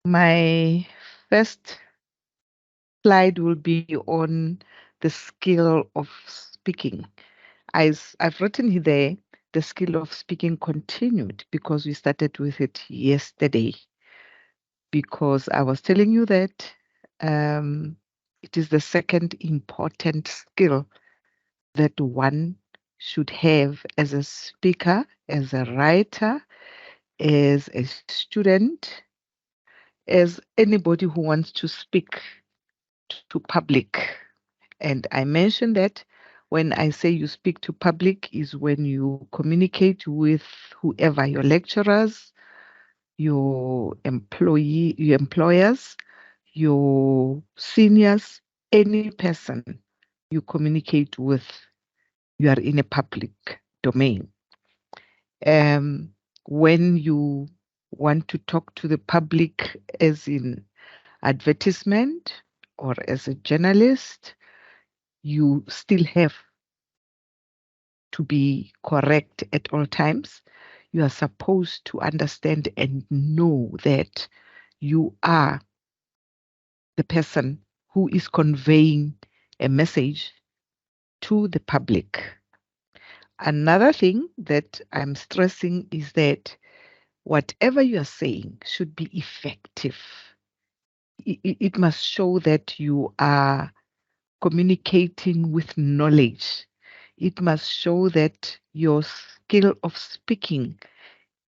My first slide will be on the skill of speaking. I've written here there, the skill of speaking continued because we started with it yesterday. Because I was telling you that um, it is the second important skill that one should have as a speaker, as a writer, as a student, as anybody who wants to speak to public. And I mentioned that when I say you speak to public is when you communicate with whoever, your lecturers, your employers, your seniors, any person you communicate with, you are in a public domain. When you want to talk to the public as in advertisement or as a journalist, you still have to be correct at all times. You are supposed to understand and know that you are the person who is conveying a message to the public. Another thing that I'm stressing is that whatever you are saying should be effective. It must show that you are communicating with knowledge. It must show that your skill of speaking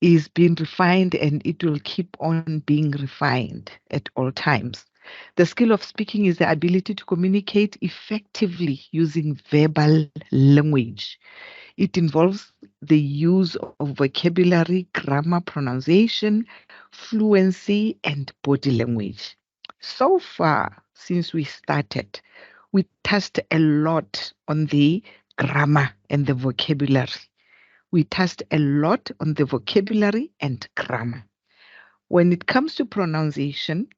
is being refined and it will keep on being refined at all times. The skill of speaking is the ability to communicate effectively using verbal language. It involves the use of vocabulary, grammar, pronunciation, fluency, and body language. So far, since we started, we touched a lot on the grammar and the vocabulary. We touched a lot on the vocabulary and grammar. When it comes to pronunciation,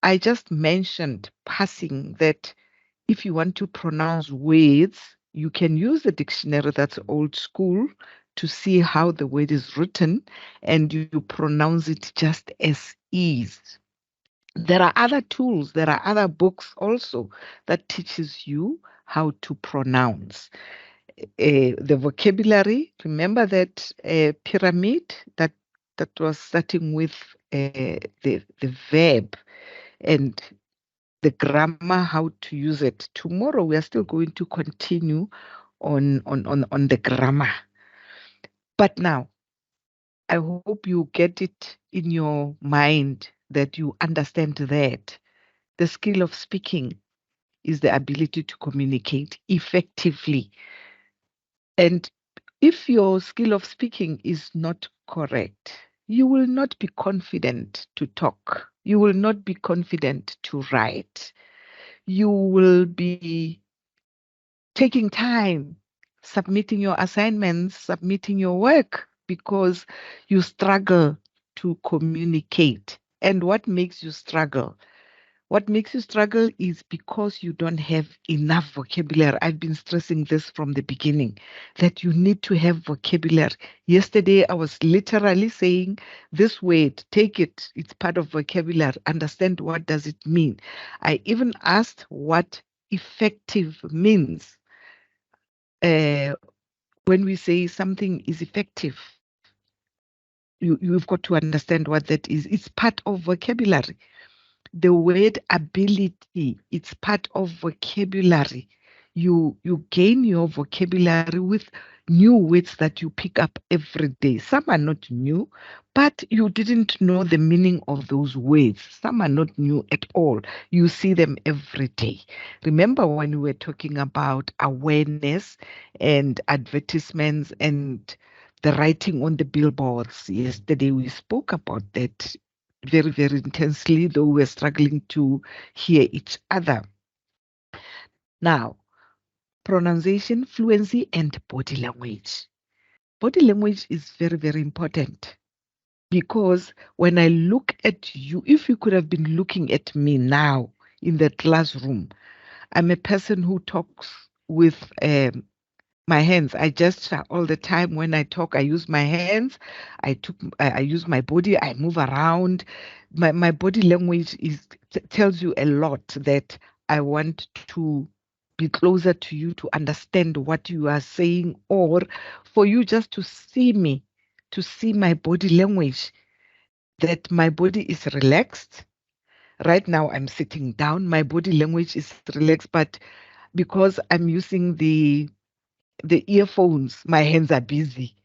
I just mentioned passing that if you want to pronounce words, you can use the dictionary that's old school to see how the word is written and you pronounce it just as is. There are other tools, there are other books also that teaches you how to pronounce. The vocabulary, remember that pyramid that was starting with the verb and the grammar, how to use it. Tomorrow we are still going to continue on the grammar. But now I hope you get it in your mind that you understand that the skill of speaking is the ability to communicate effectively. And if your skill of speaking is not correct, you will not be confident to talk. You will not be confident to write. You will be taking time, submitting your assignments, submitting your work because you struggle to communicate. And what makes you struggle? What makes you struggle is because you don't have enough vocabulary. I've been stressing this from the beginning that you need to have vocabulary. Yesterday, I was literally saying this word, take it, it's part of vocabulary. Understand what does it mean. I even asked what effective means. Uh, when we say something is effective, you've got to understand what that is. It's part of vocabulary. The word ability, it's part of vocabulary. You gain your vocabulary with new words that you pick up every day. Some are not new, but you didn't know the meaning of those words. Some are not new at all. You see them every day. Remember when we were talking about awareness and advertisements and the writing on the billboards yesterday, we spoke about that very, very intensely, though we're struggling to hear each other. Now, pronunciation, fluency, and body language. Body language is very, very important because when I look at you, if you could have been looking at me now in the classroom, I'm a person who talks with My hands. I gesture all the time when I talk. I use my hands. I use my body. I move around. My body language tells you a lot that I want to be closer to you to understand what you are saying, or for you just to see me, to see my body language, that my body is relaxed. Right now I'm sitting down. My body language is relaxed, but because I'm using the earphones, my hands are busy.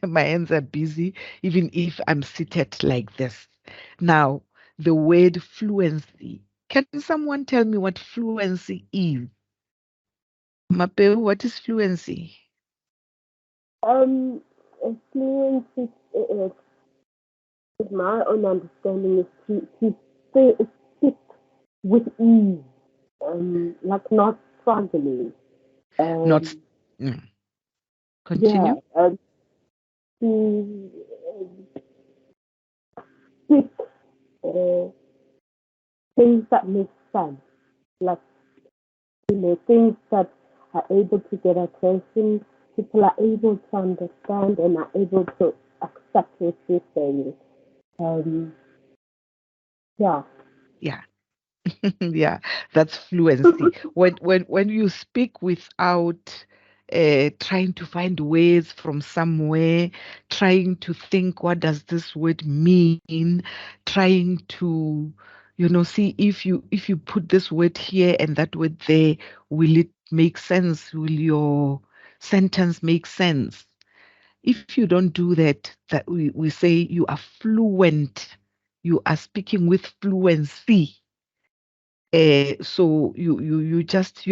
My hands are busy, even if I'm seated like this. Now, the word fluency. Can someone tell me what fluency is? Mapeo, what is fluency? Um, fluency, my own understanding is speak with ease, like not struggling. Not. Um, Mm. yeah, Continue. to speak uh, things that make sense, like things that are able to get attention. People are able to understand and are able to accept what you're saying. Um, yeah. Yeah. Yeah, that's fluency. When you speak without trying to find words from somewhere, trying to think what does this word mean, trying to, see if you put this word here and that word there, will it make sense? Will your sentence make sense? If you don't do that, that we say you are fluent, you are speaking with fluency. So you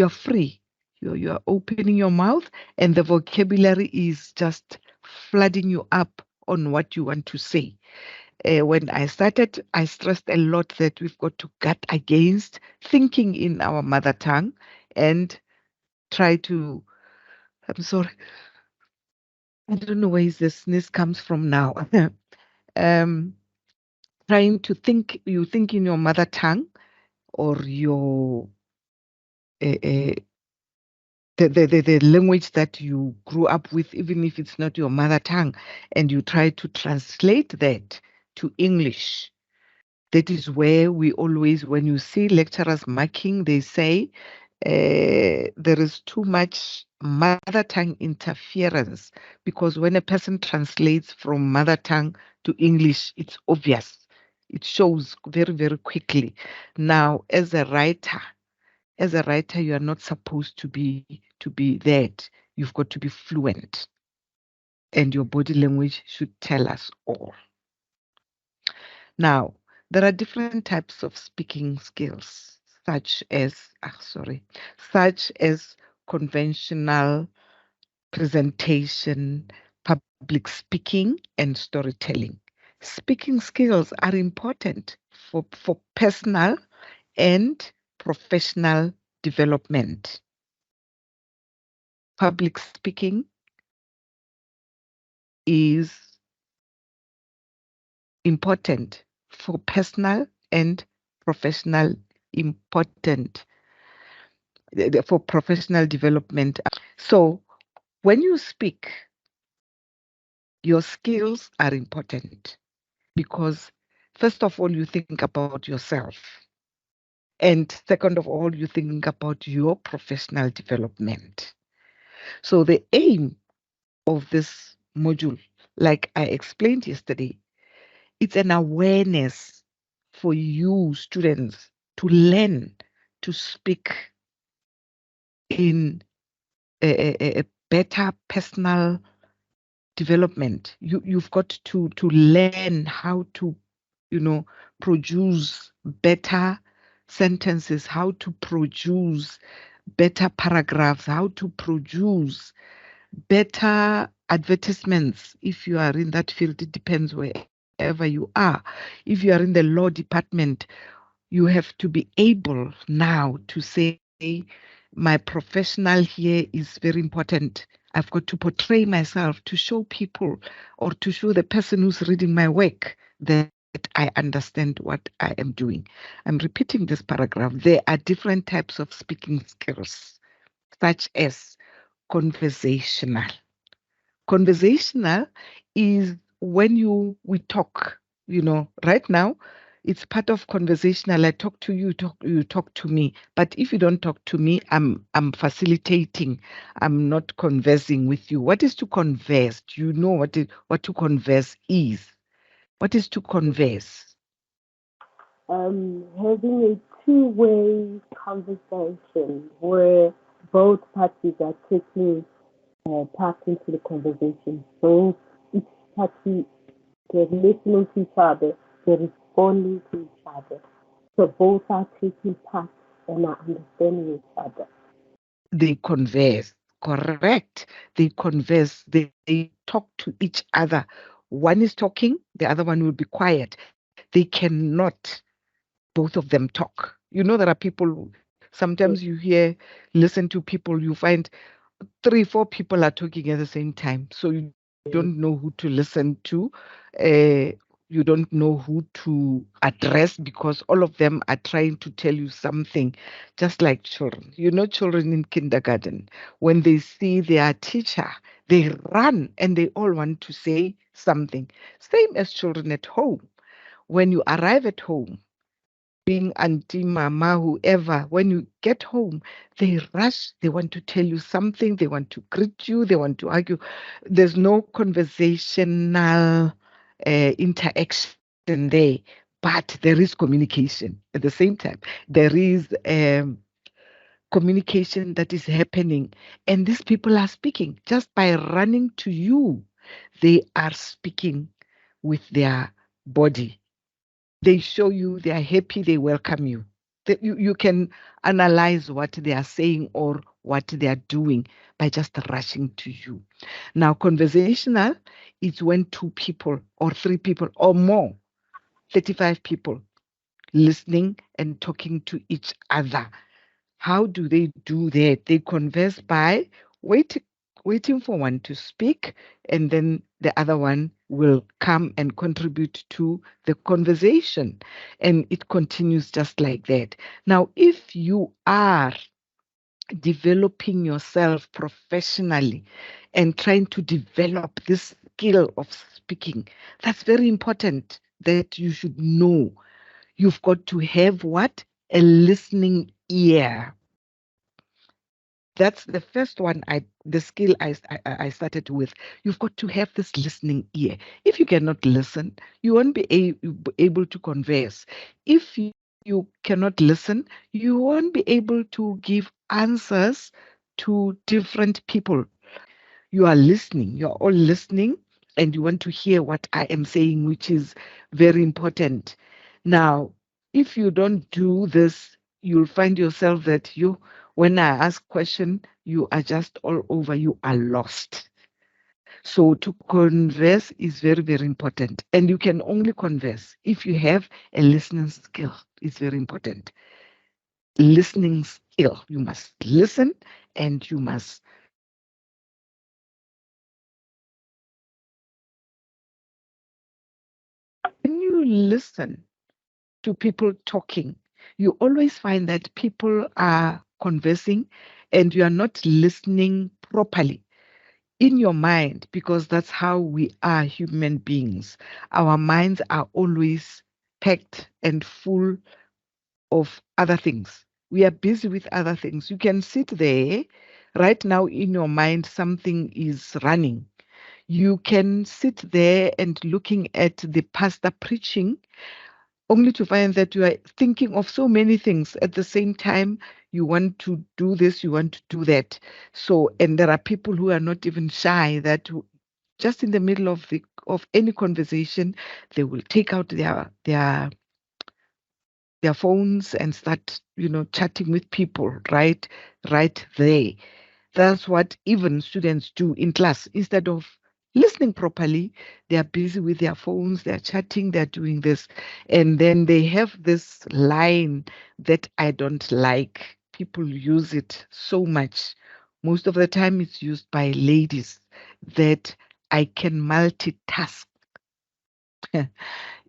are free. You are opening your mouth, and the vocabulary is just flooding you up on what you want to say. When I started, I stressed a lot that we've got to guard against thinking in our mother tongue and try to. I'm sorry, I don't know where the sneeze comes from now. um, Trying to think, you think in your mother tongue or your uh, the language that you grew up with, even if it's not your mother tongue, and you try to translate that to English. That is where we always, when you see lecturers marking, they say there is too much mother tongue interference, because when a person translates from mother tongue to English, it's obvious. It shows very, very quickly. Now, as a writer, you are not supposed to be that. You've got to be fluent, and your body language should tell us all. Now, there are different types of speaking skills, such as conventional presentation, public speaking, and storytelling. Speaking skills are important for personal and professional development. Public speaking is important for personal and professional important for professional development. So when you speak, your skills are important because first of all you think about yourself, and second of all you think about your professional development. So the aim of this module, like I explained yesterday, it's an awareness for you students to learn to speak in a better personal development. You've got to learn how to, produce better sentences, how to produce better paragraphs, how to produce better advertisements. If you are in that field, it depends wherever you are. If you are in the law department, you have to be able now to say, my professional here is very important. I've got to portray myself to show people or to show the person who's reading my work that I understand what I am doing. I'm repeating this paragraph. There are different types of speaking skills, such as conversational. Conversational is when we talk, right now it's part of conversational. I talk to you, you talk to me. But if you don't talk to me, I'm facilitating. I'm not conversing with you. What is to converse? Do you know what to converse is? What is to converse? Having a two-way conversation where both parties are taking part into the conversation. So each party, they're listening to each other, they're responding to each other. So both are taking part and are understanding each other. They converse. Correct. They converse. They talk to each other. One is talking, the other one will be quiet. They cannot both of them talk. There are people, sometimes you hear, listen to people, you find three, four people are talking at the same time. So you don't know who to listen to. Uh, you don't know who to address because all of them are trying to tell you something, just like children. Children in kindergarten, when they see their teacher, they run and they all want to say something. Same as children at home. When you arrive at home, being auntie, mama, whoever, when you get home, they rush, they want to tell you something, they want to greet you, they want to argue. There's no conversational interaction there, but there is communication at the same time. There is communication that is happening, and these people are speaking just by running to you. They are speaking with their body. They show you they are happy, they welcome you. You can analyze what they are saying or what they are doing by just rushing to you. Now, conversational is when two people or three people or more, 35 people, listening and talking to each other. How do they do that? They converse by waiting, waiting for one to speak, and then the other one will come and contribute to the conversation. And it continues just like that. Now, if you are developing yourself professionally and trying to develop this skill of speaking, that's very important that you should know. You've got to have what? A listening ear. That's the first one. The skill I started with. You've got to have this listening ear. If you cannot listen, you won't be able to converse. If you cannot listen, you won't be able to give answers to different people. You are listening. You are all listening, and you want to hear what I am saying, which is very important. Now, if you don't do this, you'll find yourself that when I ask question, you are just all over. You are lost. So to converse is very, very important, and you can only converse if you have a listening skill. It's very important. Listening skill. You must listen, and you must when you listen to people talking, you always find that people are conversing and you are not listening properly in your mind, because that's how we are human beings. Our minds are always packed and full of other things. We are busy with other things. You can sit there right now in your mind, something is running. You can sit there and looking at the pastor preaching only to find that you are thinking of so many things at the same time. You want to do this, you want to do that. So, and there are people who are not even shy that just in the middle of any conversation, they will take out their phones and start, chatting with people right there. That's what even students do in class. Instead of listening properly, they are busy with their phones, they're chatting, they're doing this. And then they have this line that I don't like. People use it so much. Most of the time, it's used by ladies that I can multitask.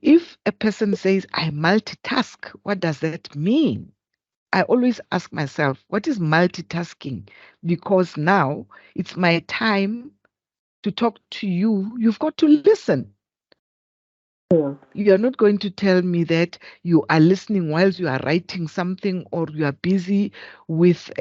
If a person says, I multitask, what does that mean? I always ask myself, what is multitasking? Because now it's my time to talk to you. You've got to listen. Yeah. You are not going to tell me that you are listening whilst you are writing something or you are busy with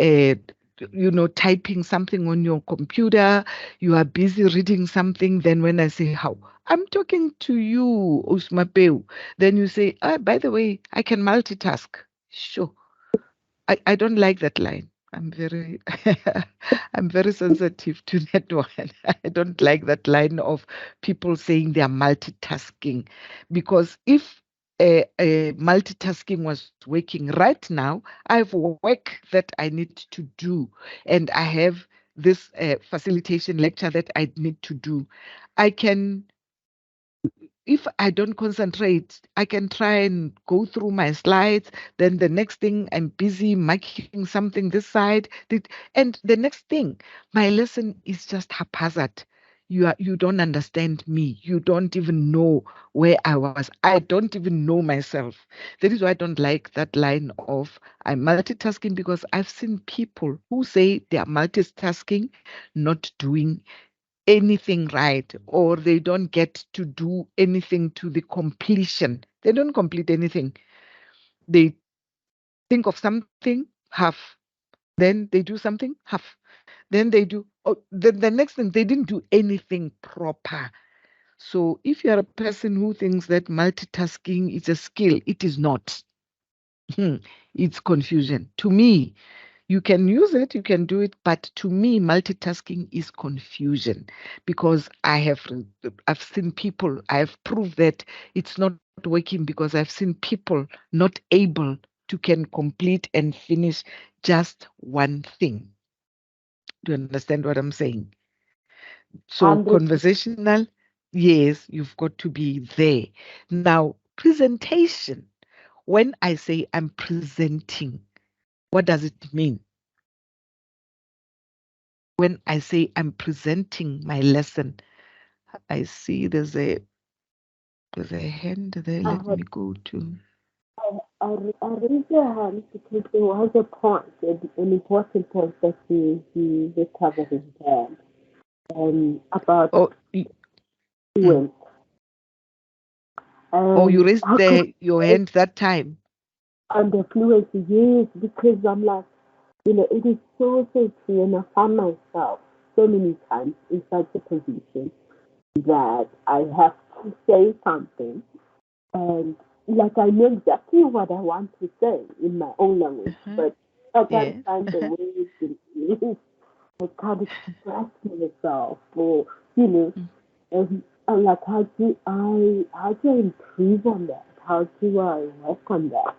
typing something on your computer, you are busy reading something. Then when I say how, I'm talking to you, Usmapeu. Then you say, by the way, I can multitask. Sure. I don't like that line. I'm very I'm very sensitive to that one. I don't like that line of people saying they are multitasking, because if multitasking was working right now, I have work that I need to do, and I have this facilitation lecture that I need to do. I can, if I don't concentrate, I can try and go through my slides. Then the next thing, I'm busy marking something this side, and the next thing, my lesson is just haphazard. You don't understand me. You don't even know where I was. I don't even know myself. That is why I don't like that line of I'm multitasking, because I've seen people who say they are multitasking, not doing anything right, or they don't get to do anything to the completion. They don't complete anything. They think of something half, then they do something half, then they do the next thing, they didn't do anything proper. So if you are a person who thinks that multitasking is a skill, it is not. It's confusion to me. You can use it, you can do it, but to me, multitasking is confusion, because I've seen people, I've proved that it's not working, because I've seen people not able to can complete and finish just one thing. Do you understand what I'm saying? So 100%. conversational, yes, you've got to be there. Now, presentation. When I say I'm presenting, what does it mean? When I say I'm presenting my lesson, I see there's a hand there. I Let had me go to. I raised your hand because there was a point, an important point that you were covering there, about Oh, mm. fluent. Oh, you And raised how could your I hand that time. under fluency? Yes, because I'm like, it is so true, and I find myself so many times in such a position that I have to say something, and like I know exactly what I want to say in my own language, Uh-huh. but I can't Yeah. find the words in English. I can't express myself, or you know, Mm. and like how do I improve on that? How do I work on that?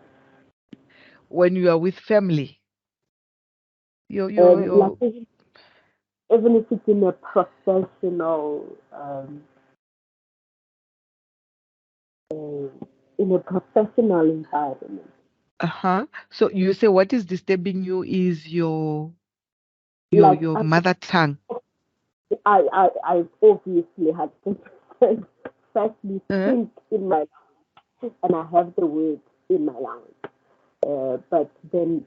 When you are with family, Like your even if it's in a professional uh, in a professional environment. uh-huh. So you say what is disturbing you is Like your mother tongue. I obviously had to firstly Uh-huh. think in my language, and I have the words in my language. But then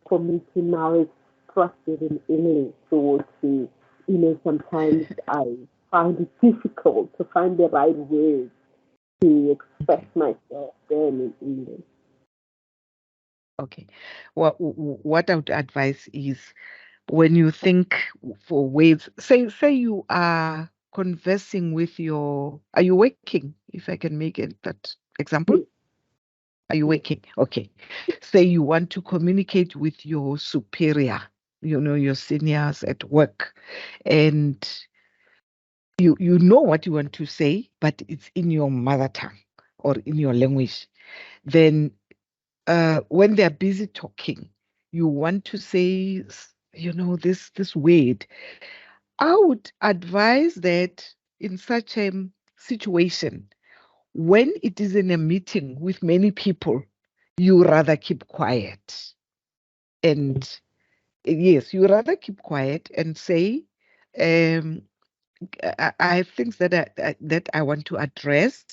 for me to now express it in English, or to, sometimes I find it difficult to find the right words to express Okay. myself then in English. Okay. What I would advise is, when you think for ways, say you are conversing with are you working, if I can make it that example? Yes, Are you yes, working? Okay. Say you want to communicate with your superior, your seniors at work, and you know what you want to say, but it's in your mother tongue or in your language. Then when they're busy talking, you want to say, this word. I would advise that in such a situation, when it is in a meeting with many people, you rather keep quiet. And yes, you rather keep quiet and say, um, I have things that I want to address.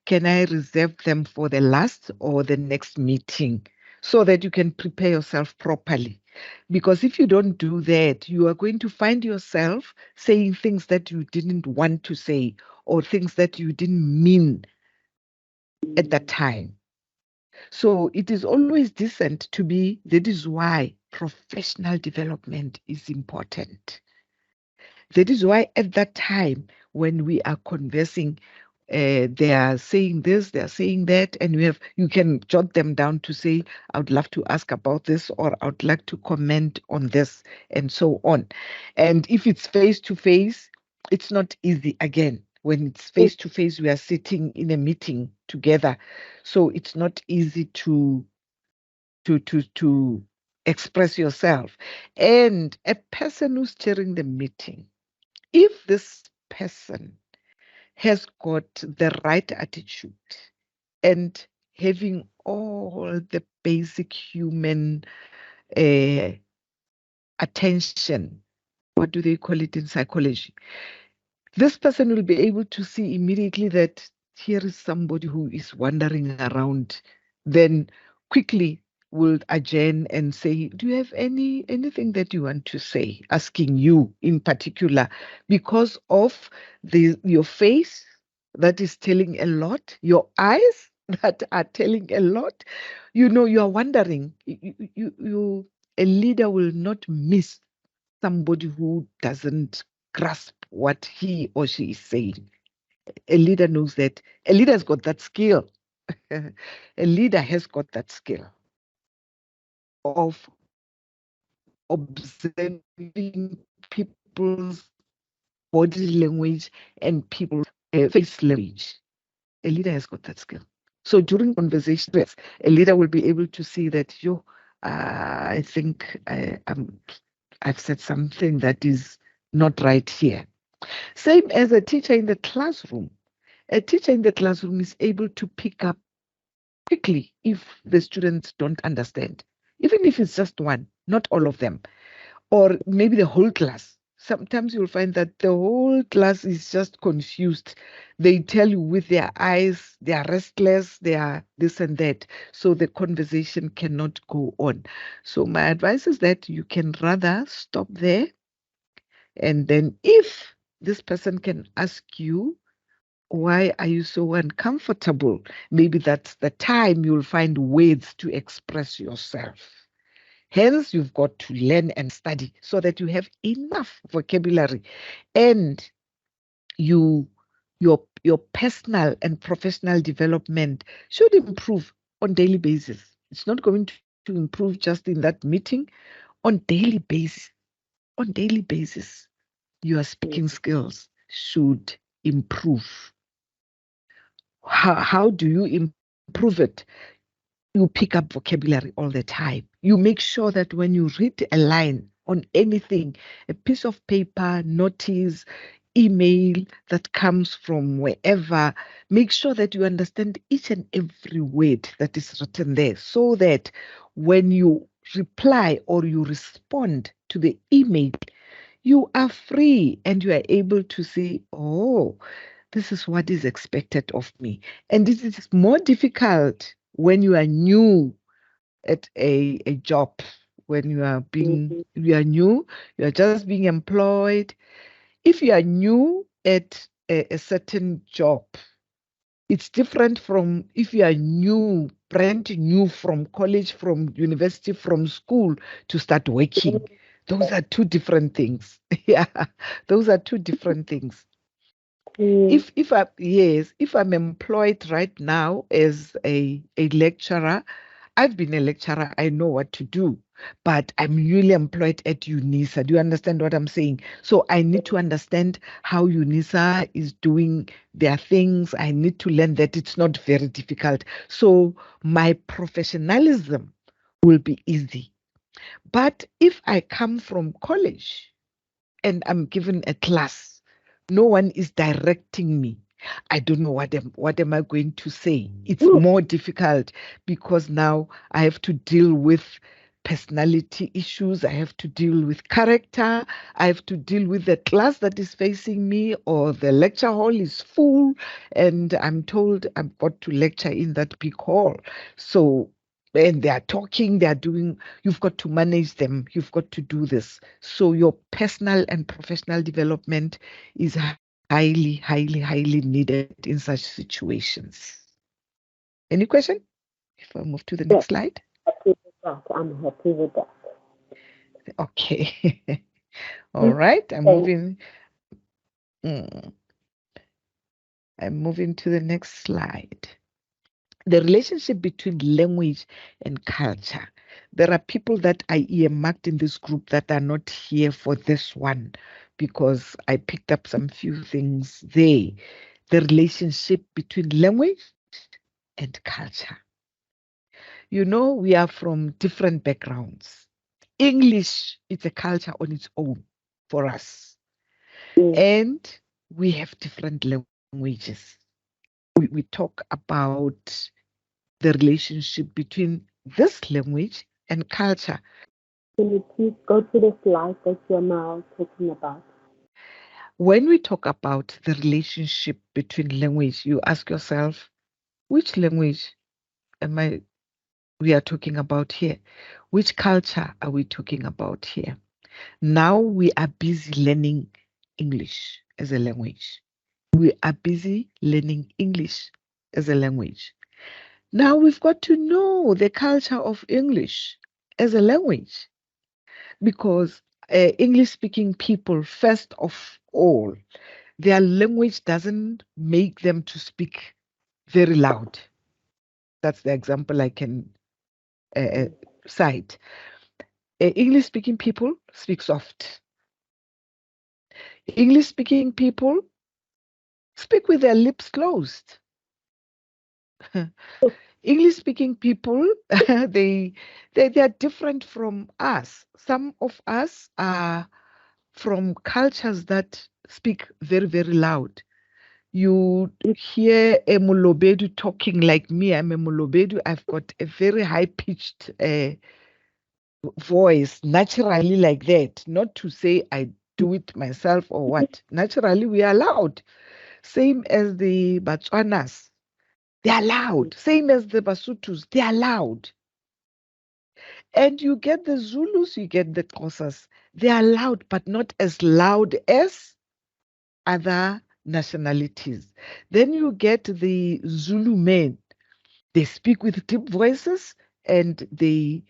Can I reserve them for the last or the next meeting? so that you can prepare yourself properly. Because if you don't do that, you are going to find yourself saying things that you didn't want to say or things that you didn't mean at that time. So it is always decent to be, that is why professional development is important. That is why at that time, when we are conversing, they are saying this, they are saying that, and you can jot them down to say, I would love to ask about this, or I would like to comment on this, and so on. And if it's face to face, it's not easy again. When it's face to face, we are sitting in a meeting together, so it's not easy to express yourself. And a person who's chairing the meeting, if this person has got the right attitude and having all the basic human uh, attention, what do they call it in psychology? This person will be able to see immediately that here is somebody who is wandering around, then quickly will adjourn and say, do you have anything that you want to say? Asking you in particular, because of your face that is telling a lot, your eyes that are telling a lot. You are wondering. A leader will not miss somebody who doesn't grasp what he or she is saying. A leader knows that. A leader has got that skill. A leader has got that skill of observing people's body language and people's face language. A leader has got that skill. So during conversations, a leader will be able to see that, I think I've said something that is not right here. Same as a teacher in the classroom. A teacher in the classroom is able to pick up quickly if the students don't understand, even if it's just one, not all of them, or maybe the whole class. Sometimes you'll find that the whole class is just confused. They tell you with their eyes, they are restless, they are this and that. So the conversation cannot go on. So my advice is that you can rather stop there. And then if this person can ask you, why are you so uncomfortable? Maybe that's the time you'll find words to express yourself. Hence, you've got to learn and study so that you have enough vocabulary and your personal and professional development should improve on daily basis. It's not going to improve just in that meeting. On daily basis, your speaking skills should improve. How do you improve it? You pick up vocabulary all the time. You make sure that when you read a line on anything, a piece of paper, notice, email that comes from wherever, make sure that you understand each and every word that is written there so that when you reply or you respond to the email, you are free and you are able to say, oh, this is what is expected of me. And this is more difficult when you are new at a job, when you are new, you are just being employed. If you are new at a certain job, it's different from if you are new, brand new from college, from university, from school to start working. Those are two different things. Yeah, those are two different things. If I'm employed right now as a lecturer, I've been a lecturer, I know what to do, but I'm newly employed at UNISA. Do you understand what I'm saying? So I need to understand how UNISA is doing their things. I need to learn that it's not very difficult. So my professionalism will be easy. But if I come from college and I'm given a class, no one is directing me. I don't know what am I going to say. It's more difficult because now I have to deal with personality issues. I have to deal with character. I have to deal with the class that is facing me, or the lecture hall is full and I'm told I've got to lecture in that big hall. So and they are talking, they are doing, you've got to manage them, you've got to do this. So your personal and professional development is highly, highly, highly needed in such situations. Any question? If I move to the next Yes, slide. happy with that. I'm happy with that. Okay. All Mm, right. I'm thank moving. mm, I'm moving to the next slide. The relationship between language and culture. There are people that I earmarked in this group that are not here for this one because I picked up some few things there. The relationship between language and culture. You know, we are from different backgrounds. English is a culture on its own for us, you. and we have different languages. We talk about the relationship between this language and culture. Can you please go to the slide that you're now talking about? When we talk about the relationship between language, you ask yourself, which language am I we are talking about here? Which culture are we talking about here? Now we are busy learning English as a language. We are busy learning English as a language. Now we've got to know the culture of English as a language because English speaking people, first of all, their language doesn't make them to speak very loud. That's the example I can uh, Mm. cite. English speaking people speak soft. English speaking people speak with their lips closed. English speaking people, they, they are different from us. Some of us are from cultures that speak very, very loud. You hear a Molobedu talking like me. I'm a Molobedu. I've got a very high pitched voice naturally like that. Not to say I do it myself or what. Naturally, we are loud. Same as the Batswanas. They are loud. Same as the Basutus. They are loud. And you get the Zulus, you get the Xhosas. They are loud, but not as loud as other nationalities. Then you get the Zulu men. They speak with deep voices and they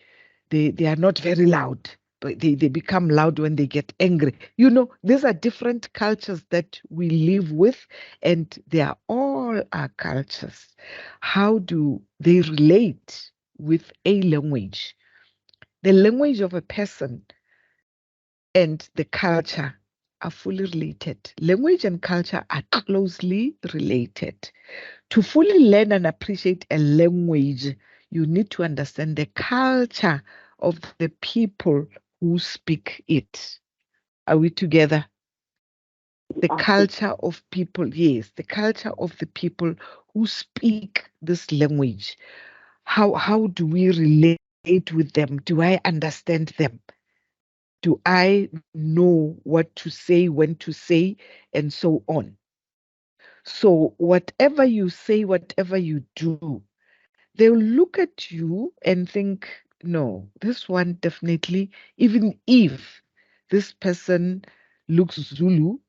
are not very loud, but they become loud when they get angry. You know, these are different cultures that we live with, and they are all our cultures. How do they relate with a language? The language of a person and the culture are fully related. Language and culture are closely related. To fully learn and appreciate a language, you need to understand the culture of the people who speak it. Are we together? The culture of people, yes, the culture of the people who speak this language. How do we relate with them? Do I understand them? Do I know what to say, when to say, and so on? So, whatever you say, whatever you do, they'll look at you and think, no, this one definitely, even if this person looks Zulu,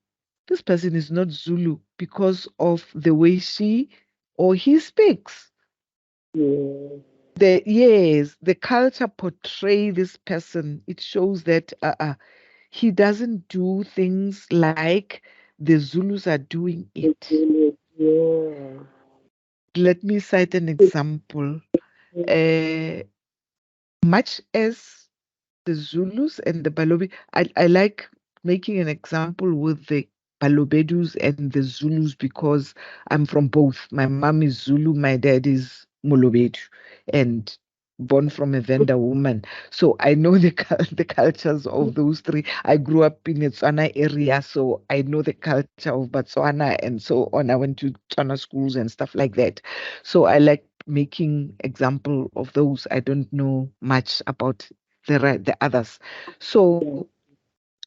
this person is not Zulu because of the way she or he speaks. Yes. The culture portray this person. It shows that he doesn't do things like the Zulus are doing it. Yeah. Let me cite an example. Uh, much as the Zulus and the Balobi, I like making an example with the Balobedus and the Zulus because I'm from both. My mom is Zulu, my dad is Molobedu, and born from a Venda woman. So I know the cultures of those three. I grew up in the Tswana area, so I know the culture of Botswana and so on. I went to Tswana schools and stuff like that. So I like making example of those. I don't know much about the others. So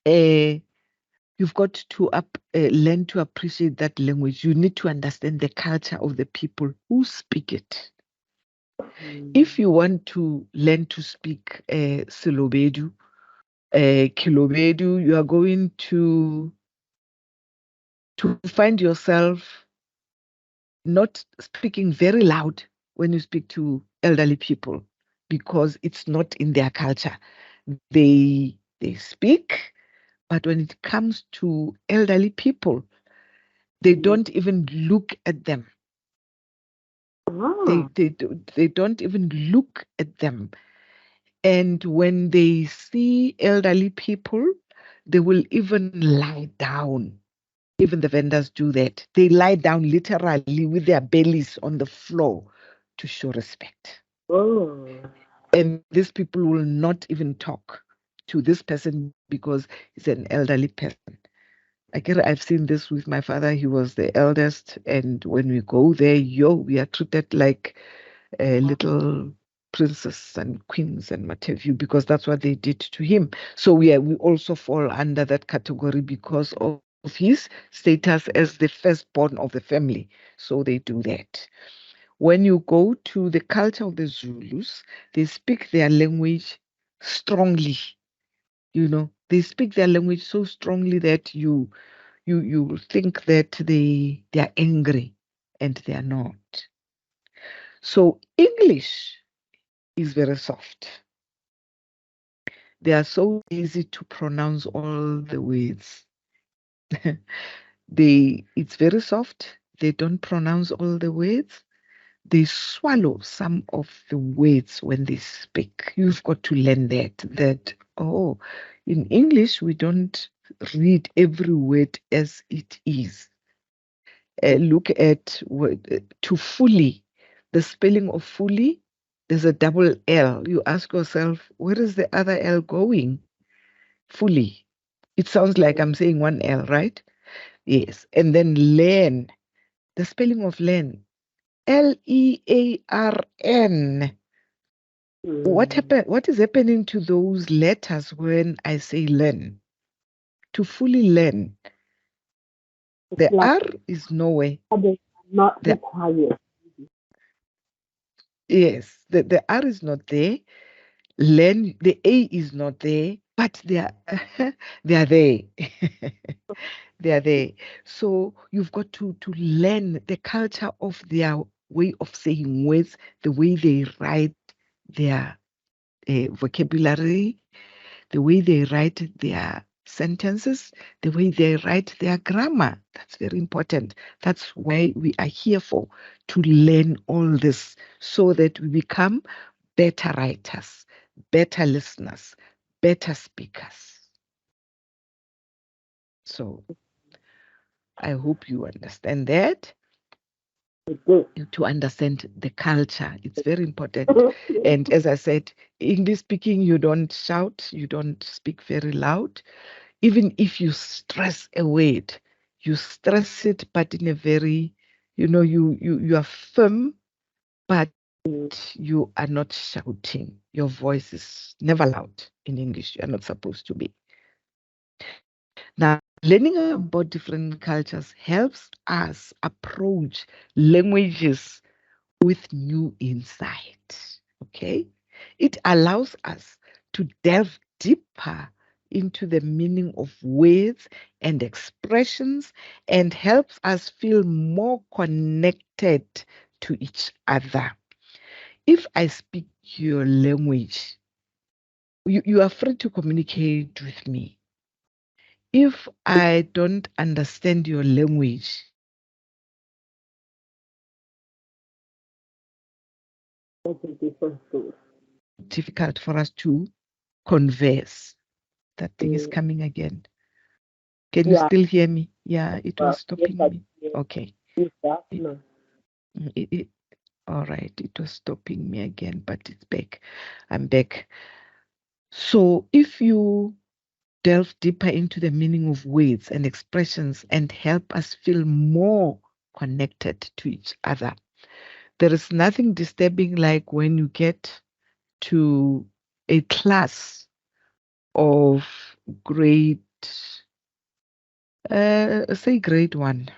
you've got to learn to appreciate that language. You need to understand the culture of the people who speak it. If you want to learn to speak Silobedu, Kilobedu, you are going to find yourself not speaking very loud when you speak to elderly people because it's not in their culture. They speak, but when it comes to elderly people, they don't even look at them. Ah. They don't even look at them. And when they see elderly people, they will even lie down. Even the vendors do that. They lie down literally with their bellies on the floor to show respect. Oh. And these people will not even talk to this person because he's an elderly person. I've seen this with my father. He was the eldest. And when we go there, we are treated like little princes and queens and what have you, because that's what they did to him. So we also fall under that category because of his status as the firstborn of the family. So they do that. When you go to the culture of the Zulus, they speak their language strongly. They speak their language so strongly that you think that they are angry, and they are not. So English is very soft. They are so easy to pronounce all the words. It's very soft. They don't pronounce all the words. They swallow some of the words when they speak. You've got to learn that oh, in English we don't read every word as it is. Look at to fully, the spelling of fully. There's a double L. You ask yourself, where is the other L going? Fully. It sounds like I'm saying one L, right? Yes. And then learn. The spelling of learn. Learn. What is happening to those letters when I say learn? To fully learn. It's The like R is nowhere. not The required. Yes, the R is not there. Learn, the A is not there, but they are they are there. They are there. So you've got to learn the culture of their way of saying words, the way they write their vocabulary, the way they write their sentences, the way they write their grammar. That's very important. That's why we are here for, to learn all this so that we become better writers, better listeners, better speakers. So I hope you understand that. To understand the culture, it's very important. And as I said, English speaking, you don't shout, you don't speak very loud. Even if you stress a word, you stress it, but in a very, you are firm, but you are not shouting. Your voice is never loud in English. You're not supposed to be. Now, learning about different cultures helps us approach languages with new insight. Okay? It allows us to delve deeper into the meaning of words and expressions and helps us feel more connected to each other. If I speak your language, you are free to communicate with me. If I don't understand your language, That's a different story. difficult for us to converse. That thing is Mm. coming again. Can you Yeah. still hear me? Yeah, it was Yes, stopping I me. do. Okay. It's that It, now. it, all right. It was stopping me again, but it's back. I'm back. So if you delve deeper into the meaning of words and expressions and help us feel more connected to each other, there is nothing disturbing like when you get to a class of grade, say grade one.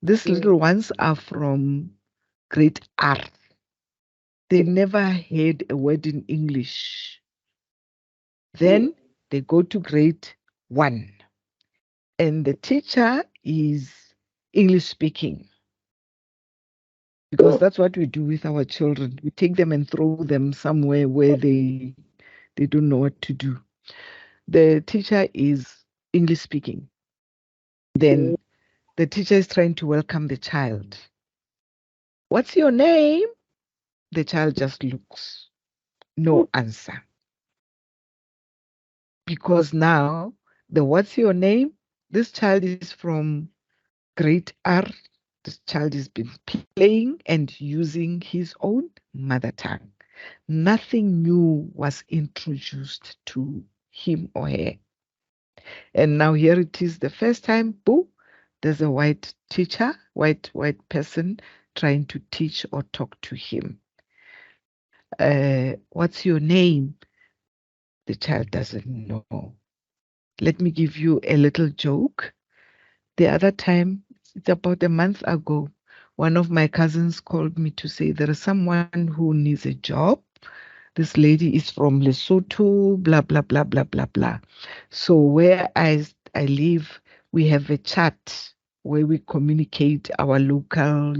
These Mm. little ones are from grade R. They never heard a word in English. Then they go to grade 1, and the teacher is English speaking, because that's what we do with our children. We take them and throw them somewhere where they don't know what to do. The teacher is English speaking. Then the teacher is trying to welcome the child. What's your name? The child just looks. No answer. Because now the what's your name? This child is from grade R. This child has been playing and using his own mother tongue. Nothing new was introduced to him or her. And now here it is, the first time, boo, there's a white teacher, white person trying to teach or talk to him. What's your name? The child doesn't know. Let me give you a little joke. The other time, it's about a month ago, one of my cousins called me to say there is someone who needs a job. This lady is from Lesotho, blah, blah, blah, blah, blah, blah. So where I live, we have a chat where we communicate our local,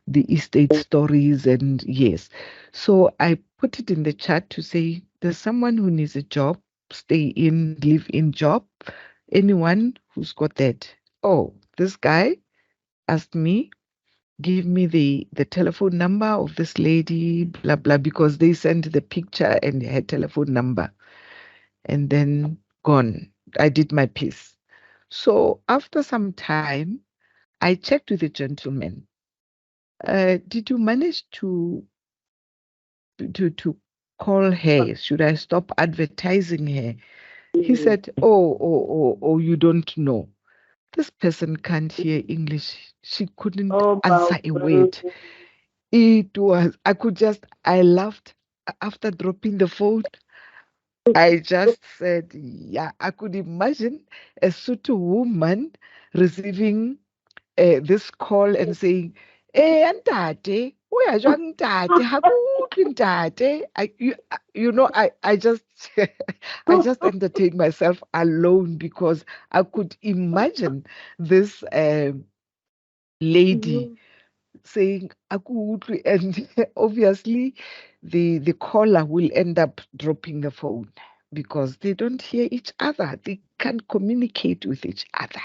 the estate stories, and yes. So I put it in the chat to say there's someone who needs a job, stay in, live in job. Anyone who's got that. Oh, this guy asked me, give me the telephone number of this lady, blah, blah, because they sent the picture and her telephone number. And then gone. I did my piece. So after some time, I checked with the gentleman. Did you manage to call her? Should I stop advertising her? He said, oh, you don't know. This person can't hear English. She couldn't answer a word. I laughed after dropping the phone. I just said, yeah, I could imagine a Sotho woman receiving this call and saying, ntate, uya jwang ntate, ha ke utlwe ntate." I just I just entertained myself alone because I could imagine this lady saying "Aku," and obviously the caller will end up dropping the phone because they don't hear each other. They can't communicate with each other.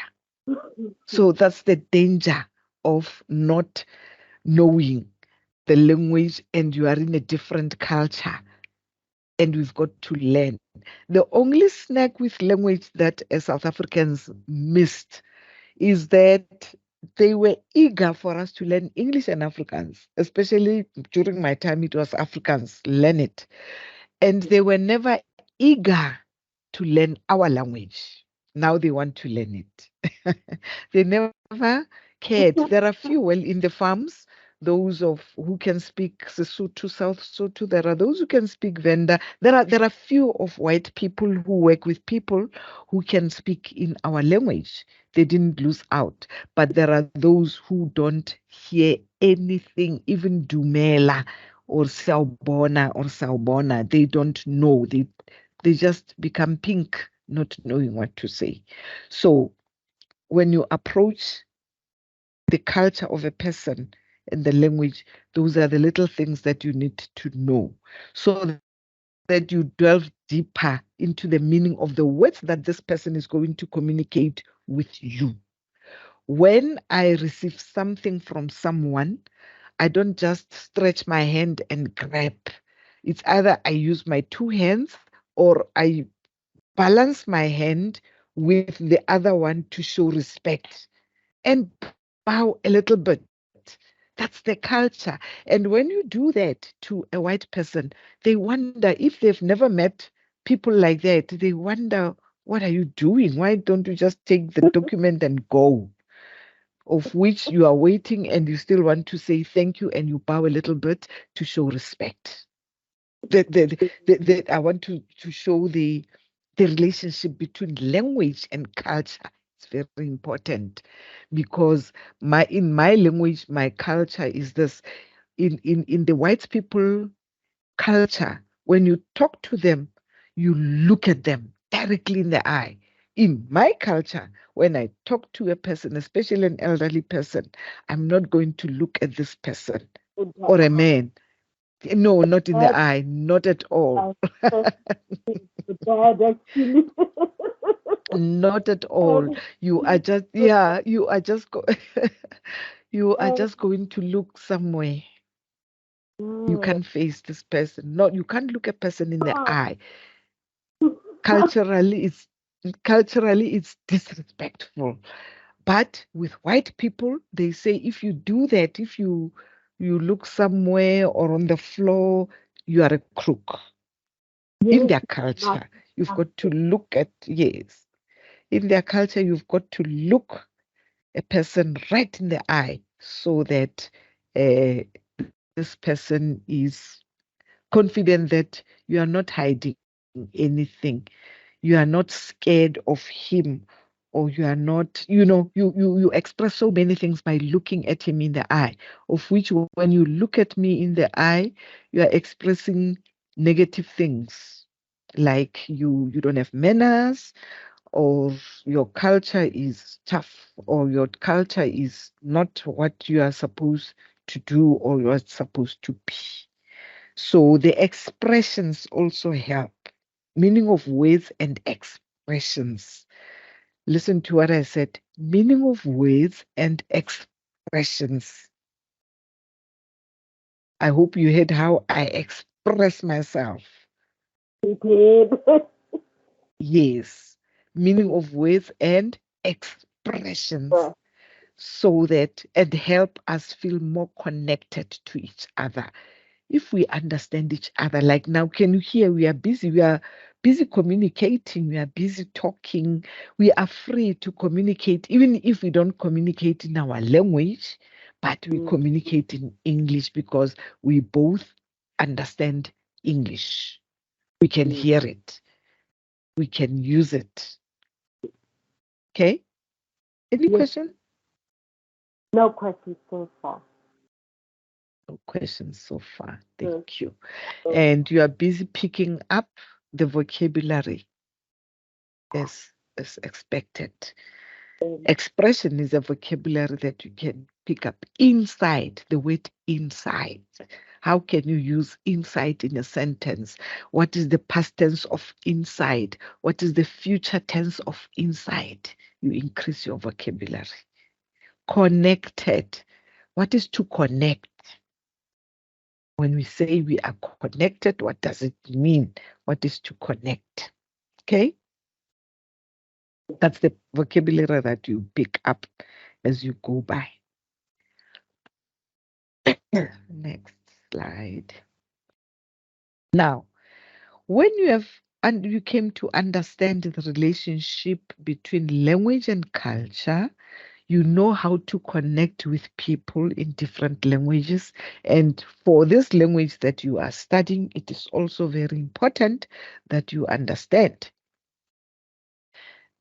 So that's the danger of not knowing the language, and you are in a different culture, and we've got to learn. The only snack with language that South Africans missed is that they were eager for us to learn English and Afrikaans, especially during my time, it was Afrikaans, learn it. And they were never eager to learn our language. Now they want to learn it. They never cared. There are few, well, in the farms, those of who can speak Sesotho, South Sotho. There are those who can speak Venda. There are few of white people who work with people who can speak in our language. They didn't lose out. But there are those who don't hear anything, even Dumela or Sawbona. They don't know. They just become pink, not knowing what to say. So when you approach the culture of a person and the language, those are the little things that you need to know so that you delve deeper into the meaning of the words that this person is going to communicate with you. When I receive something from someone, I don't just stretch my hand and grab. It's either I use my two hands or I balance my hand with the other one to show respect and bow a little bit. That's the culture. And when you do that to a white person, they wonder, if they've never met people like that, they wonder, what are you doing? Why don't you just take the document and go? Of which you are waiting and you still want to say thank you and you bow a little bit to show respect. I want to show the relationship between language and culture. It's very important because in my language, my culture is this. in the white people culture, when you talk to them, you look at them directly in the eye. In my culture, when I talk to a person, especially an elderly person, I'm not going to look at this person In the or a eye. man. No, not in the That eye, not at all. the dad actually. Not at all. And You are just, yeah, you are just you are just going to look somewhere. You mm, can't face this person. No, you can't look a person in the ah, eye. Culturally, it's disrespectful. But with white people, they say if you do that, if you look somewhere or on the floor, you are a crook. In yes, their not culture, you've got to something. look at, yes. In their culture, you've got to look a person right in the eye so that this person is confident that you are not hiding anything. You are not scared of him, or you are not, you express so many things by looking at him in the eye, of which when you look at me in the eye, you are expressing negative things like you don't have manners, or your culture is tough, or your culture is not what you are supposed to do or you are supposed to be. So the expressions also help. Meaning of words and expressions. Listen to what I said. Meaning of words and expressions. I hope you heard how I express myself. He did. Yes. Meaning of words and expressions. So that and help us feel more connected to each other. If we understand each other, like now, can you hear? We are busy communicating, we are busy talking, we are free to communicate, even if we don't communicate in our language, but we Mm, communicate in English because we both understand English. We can mm. hear it, we can use it. Okay? Any Yes, question? no questions so far. No questions so far. Thank Mm, you. mm, And you are busy picking up the vocabulary as expected. mm. Expression is a vocabulary that you can pick up inside, the word inside. How can you use inside in a sentence? What is the past tense of inside? What is the future tense of inside? You increase your vocabulary. Connected. What is to connect? When we say we are connected, what does it mean? What is to connect? Okay? That's the vocabulary that you pick up as you go by. Next slide. Now, when you have and you came to understand the relationship between language and culture, you know how to connect with people in different languages. And for this language that you are studying, it is also very important that you understand.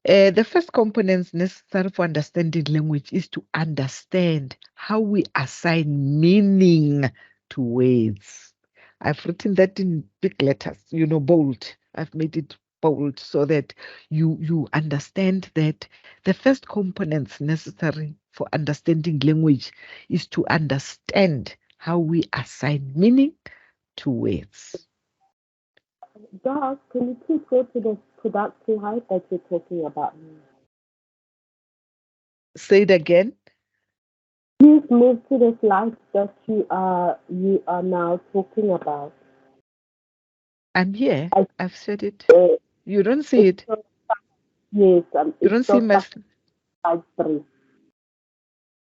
The first components necessary for understanding language is to understand how we assign meaning to words. I've written that in big letters, bold. I've made it bold so that you understand that the first components necessary for understanding language is to understand how we assign meaning to words. Doc, can you please go to that slide that you're talking about? Say it again. Please move to the slide that you are now talking about. I'm here. I, I've said it. uh, You don't see it's it. still, yes, You it's don't see still my slide 3.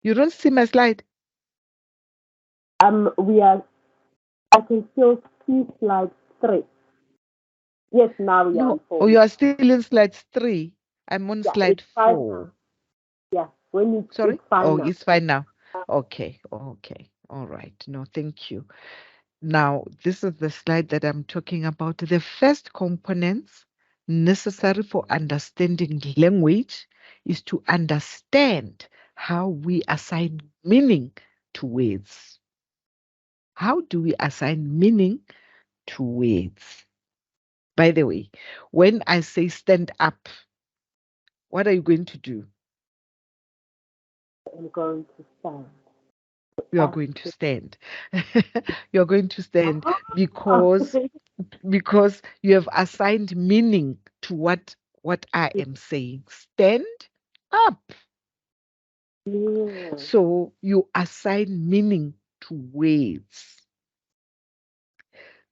you don't see my slide. We are. I can still see slide 3. Yes, now we are on No. Oh, 4. you are still in slide 3. I'm on Yeah, slide it's fine 4. now. Yeah, when it's Sorry? fine Oh, now. it's fine now. Okay. Okay. All right. No, thank you. Now, this is the slide that I'm talking about. The first components necessary for understanding language is to understand how we assign meaning to words. How do we assign meaning to words? By the way, when I say stand up, what are you going to do? I'm going to stand. You are Ask going to stand. You're going to stand oh, because you have assigned meaning to what I am saying. Stand up. yeah. So you assign meaning to words.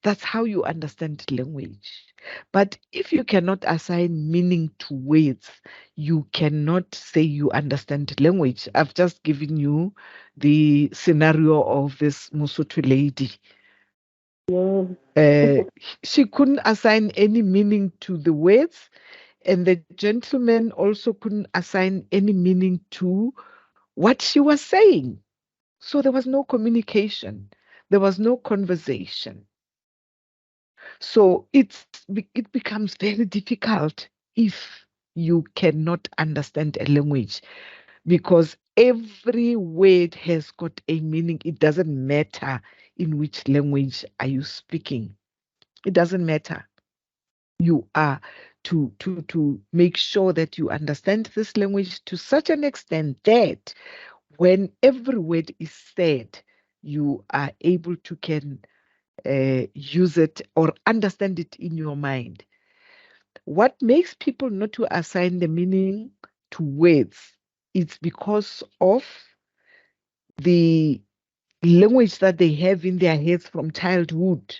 That's how you understand language. But if you cannot assign meaning to words, you cannot say you understand language. I've just given you the scenario of this Musutu lady. Yeah. Uh, she couldn't assign any meaning to the words, and the gentleman also couldn't assign any meaning to what she was saying. So there was no communication, there was no conversation. So it becomes very difficult if you cannot understand a language because every word has got a meaning. It doesn't matter in which language are you speaking. It doesn't matter. You are to make sure that you understand this language to such an extent that when every word is said, you are able to can use it or understand it in your mind. What makes people not to assign the meaning to words? It's because of the language that they have in their heads from childhood.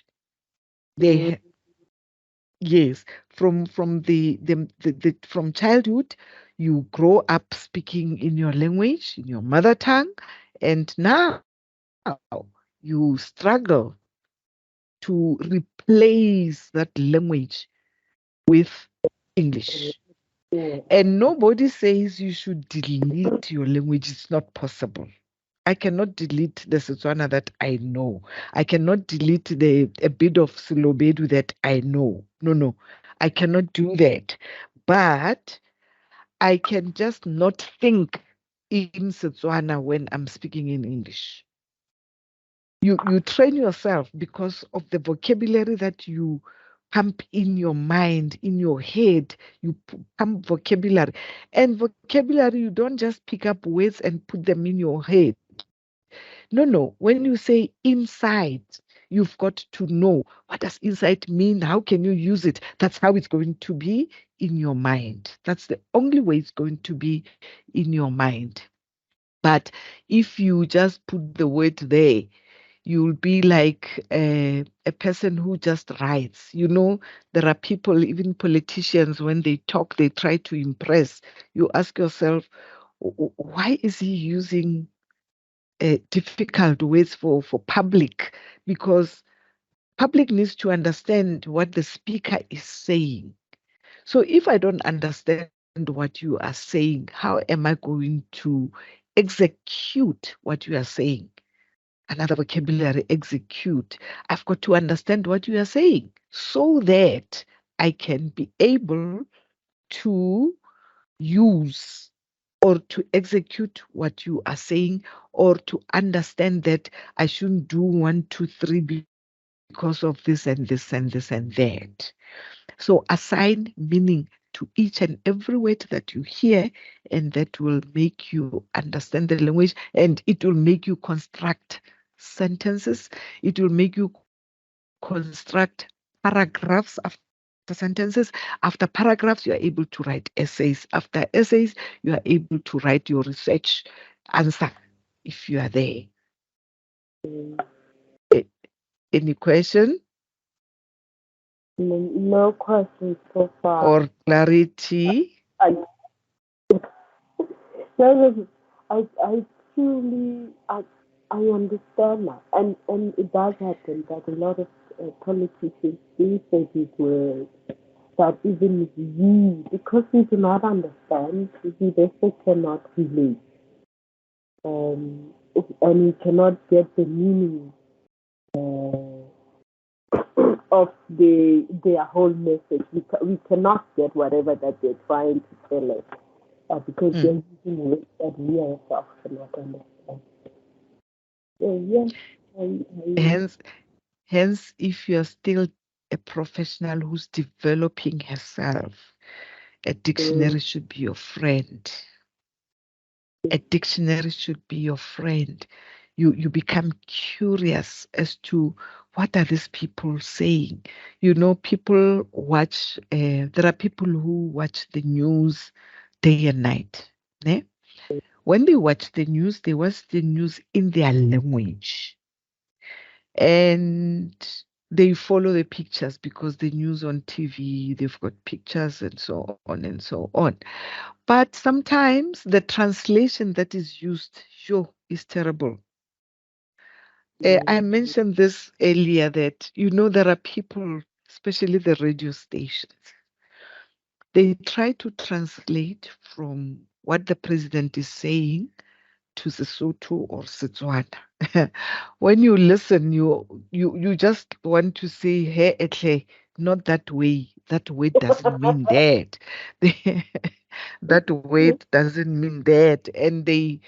They Yeah. yes, from the from childhood, you grow up speaking in your language, in your mother tongue, and now you struggle to replace that language with English. Yeah. And nobody says you should delete your language. It's not possible. I cannot delete the Setswana that I know. I cannot delete the a bit of Silobedu that I know. No, no, I cannot do that. But I can just not think in Setswana when I'm speaking in English. You train yourself because of the vocabulary that you pump in your mind, in your head. You pump vocabulary. And vocabulary, you don't just pick up words and put them in your head. No, no. When you say inside, you've got to know what does inside mean? How can you use it? That's how it's going to be in your mind. That's the only way it's going to be in your mind. But if you just put the word there, you'll be like a person who just writes. You know, there are people, even politicians, when they talk, they try to impress. You ask yourself, why is he using difficult words for public? Because public needs to understand what the speaker is saying. So if I don't understand what you are saying, how am I going to execute what you are saying? Another vocabulary, execute. I've got to understand what you are saying so that I can be able to use or to execute what you are saying or to understand that I shouldn't do one, two, three because of this and this and this and that. So assign meaning to each and every word that you hear, and that will make you understand the language and it will make you construct sentences. It will make you construct paragraphs after sentences. After paragraphs, you are able to write essays. After essays, you are able to write your research answer if you are there. Mm. A- Any question No questions so far. or clarity? I, no, no, I truly, I understand that, and it does happen that a lot of politicians do say these words that even we, because we do not understand, we therefore cannot relate, and we cannot get the meaning of their whole message. We cannot get whatever that they're trying to tell us because Mm. they're using words that we ourselves cannot understand. So yes, I Hence, hence, if you're still a professional who's developing herself, a dictionary should be your friend. A dictionary should be your friend. You become curious as to what are these people saying. You know, people watch. There are people who watch the news day and night. Ne? When they watch they watch the news in their language, and they follow the pictures because the news on TV they've got pictures and so on and so on. But sometimes the translation that is used, sure, is terrible. I mentioned this earlier that, you know, there are people, especially the radio stations, they try to translate from what the president is saying to Sesotho or Setswana. When you listen, you just want to say, hey, etle, not that way. That way doesn't mean that. That word doesn't mean that. And they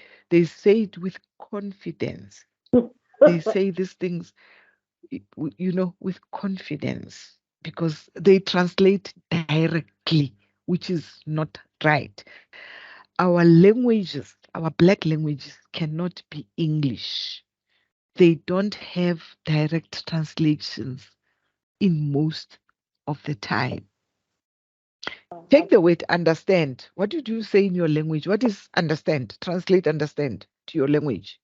say it with confidence. They say these things, you know, with confidence because they translate directly, which is not right. Our languages, our black languages cannot be English. They don't have direct translations in most of the time. Take the word understand. What did you say in your language? What is understand? Translate understand to your language.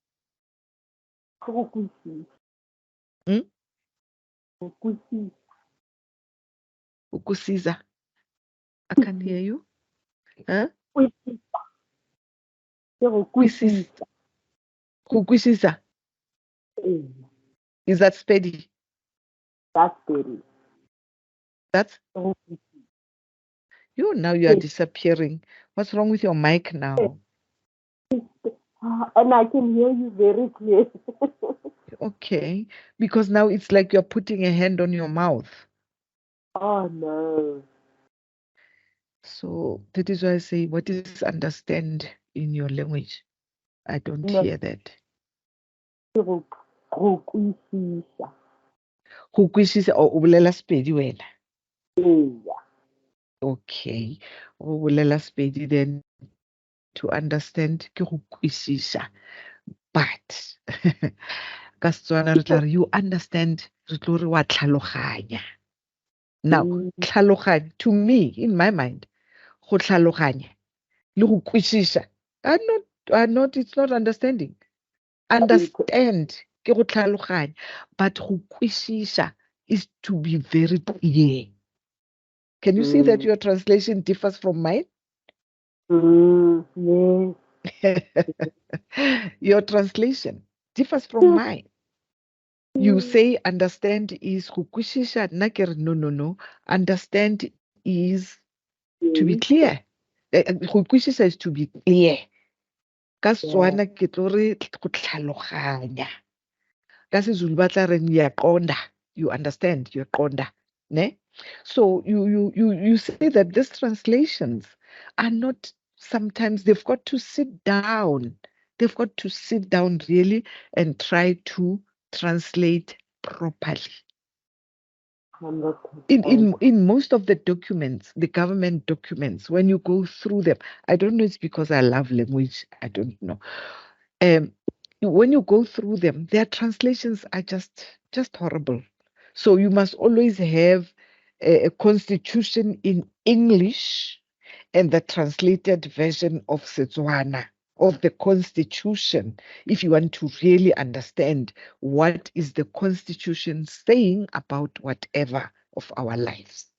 Hmm? Ukusiza. I can hear you. Huh? Kwisis. Kukwisiza. Is that steady? That's very. That's you. Now you are disappearing. What's wrong with your mic now? And I can hear you very clear. Okay, because now it's like you're putting a hand on your mouth. Oh no. So that is why I say, what is understand in your language? I don't No. hear that. Go kwisisa. Go kwisisa o bolela Sepedi wena. Yeah. Okay. O bolela Sepedi then to understand ke go kwisisa. But ka Setswana re tla re you understand re tlo re wa tlhaloganya. Now, tlhaloganya to me in my mind, go tlhaloganya le go kwisisa are not it's not understanding. Understand ke go tlhaloganya, but go kwisisa is to be very clear. Can you see that your translation differs from mine? Yes. Your translation differs from mine. You say understand is go kwisisa, nna ke re no. Understand is to be clear. Go kwisisa is to be clear. Ka Setswana ke tlo re go tlhaloganya. Ka SeZulu ba tla reng uyaqonda. You understand, uyaqonda. Ne? So you say that these translations are not, sometimes they've got to sit down. They've got to sit down really and try to translate properly. In most of the documents, the government documents, when you go through them, I don't know, it's because I love language, I don't know. When you go through them, their translations are just horrible. So you must always have a constitution in English and the translated version of Setswana of the constitution if you want to really understand what is the constitution saying about whatever of our lives.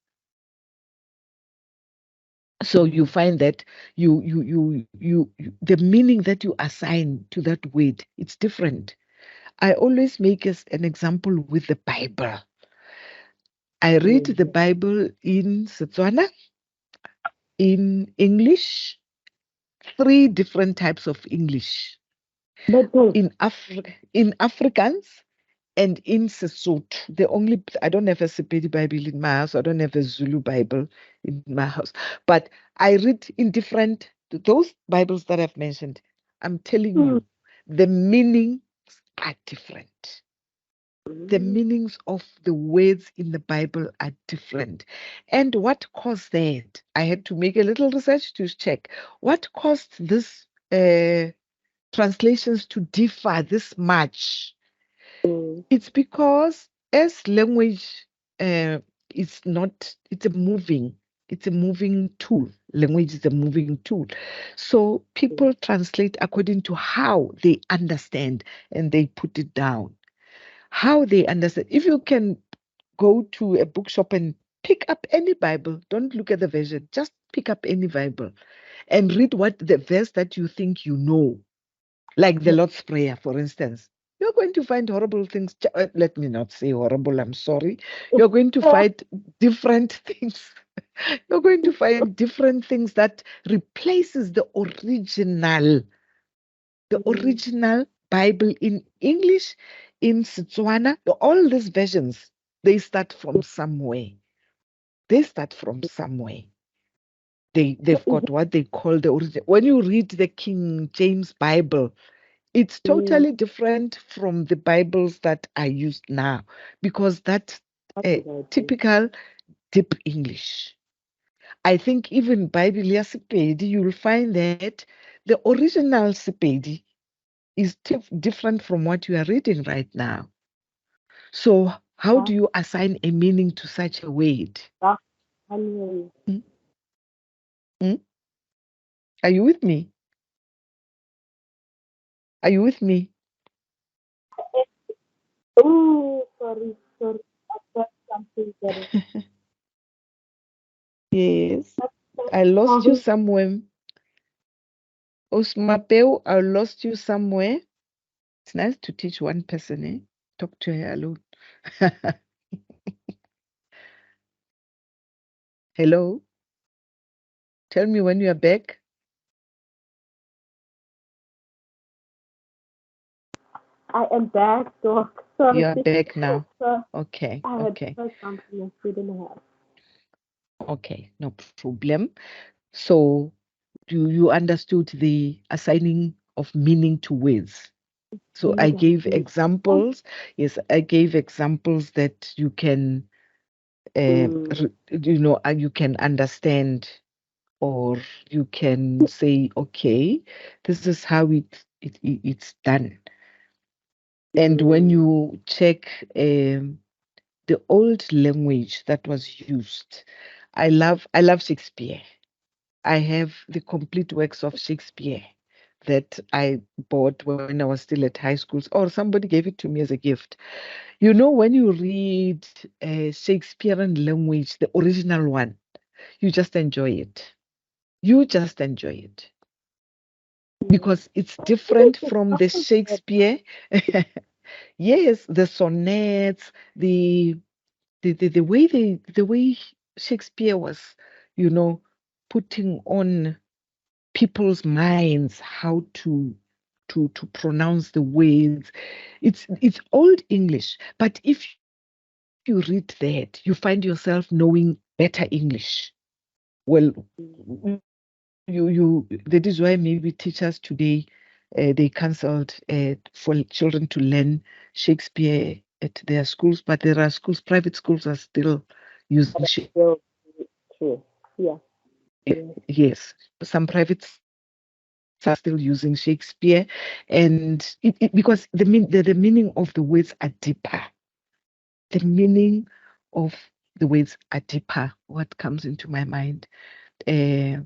So you find that the meaning that you assign to that word, it's different. I always make an example with the Bible. I read the Bible in Setswana, in English, three different types of English. In Afrikaans and in Sesotho. I don't have a Sepedi Bible in my house. I don't have a Zulu Bible in my house. But I read in different, those Bibles that I've mentioned, I'm telling you, the meanings are different. The meanings of the words in the Bible are different. And what caused that? I had to make a little research to check what caused this translations to differ this much. It's because as language uh, is not, it's a moving tool. Language is a moving tool. So people translate according to how they understand and they put it down. How they understand. If you can go to a bookshop and pick up any Bible, don't look at the version, just pick up any Bible and read what the verse that you think you know, like the Lord's Prayer, for instance. You're going to find horrible things. Let me not say horrible, I'm sorry. You're going to find different things. You're going to find different things that replaces the original Bible in English, in Setswana, all these versions, they start from somewhere. They start from somewhere. They've got what they call the origin. When you read the King James Bible, it's totally different from the Bibles that are used now because that's a typical deep English. I think even Bible ya Sepedi, you'll find that the original Sepedi is different from what you are reading right now. So how do you assign a meaning to such a word? Mm, mm. Are you with me? Are you with me? Oh, sorry. I got something better. Yes. I lost you somewhere. Osmapeo, I lost you somewhere. It's nice to teach one person, eh? Talk to her alone. Hello? Tell me when you are back. I am back, Doc. You Sorry. are back now. So Okay, I had okay, heard something I shouldn't have. okay, no problem. So, do you understood the assigning of meaning to words? So, I gave examples. Yes, I gave examples that you can, you can understand, or you can say, okay, this is how it's done. And when you check the old language that was used, I love Shakespeare. I have the complete works of Shakespeare that I bought when I was still at high school, or somebody gave it to me as a gift. When you read Shakespearean language, the original one, you just enjoy it. You just enjoy it because it's different from the Shakespeare. Yes, the sonnets, the way Shakespeare was, you know, putting on people's minds how to pronounce the words. It's old English, but if you read that, you find yourself knowing better English. Well, that is why maybe teachers today they cancelled for children to learn Shakespeare at their schools, but there are schools, private schools are still using Well, true. Yeah. yes, some private schools are still using Shakespeare, and because the meaning of the words are deeper. The meaning of the words are deeper. What comes into my mind? Uh,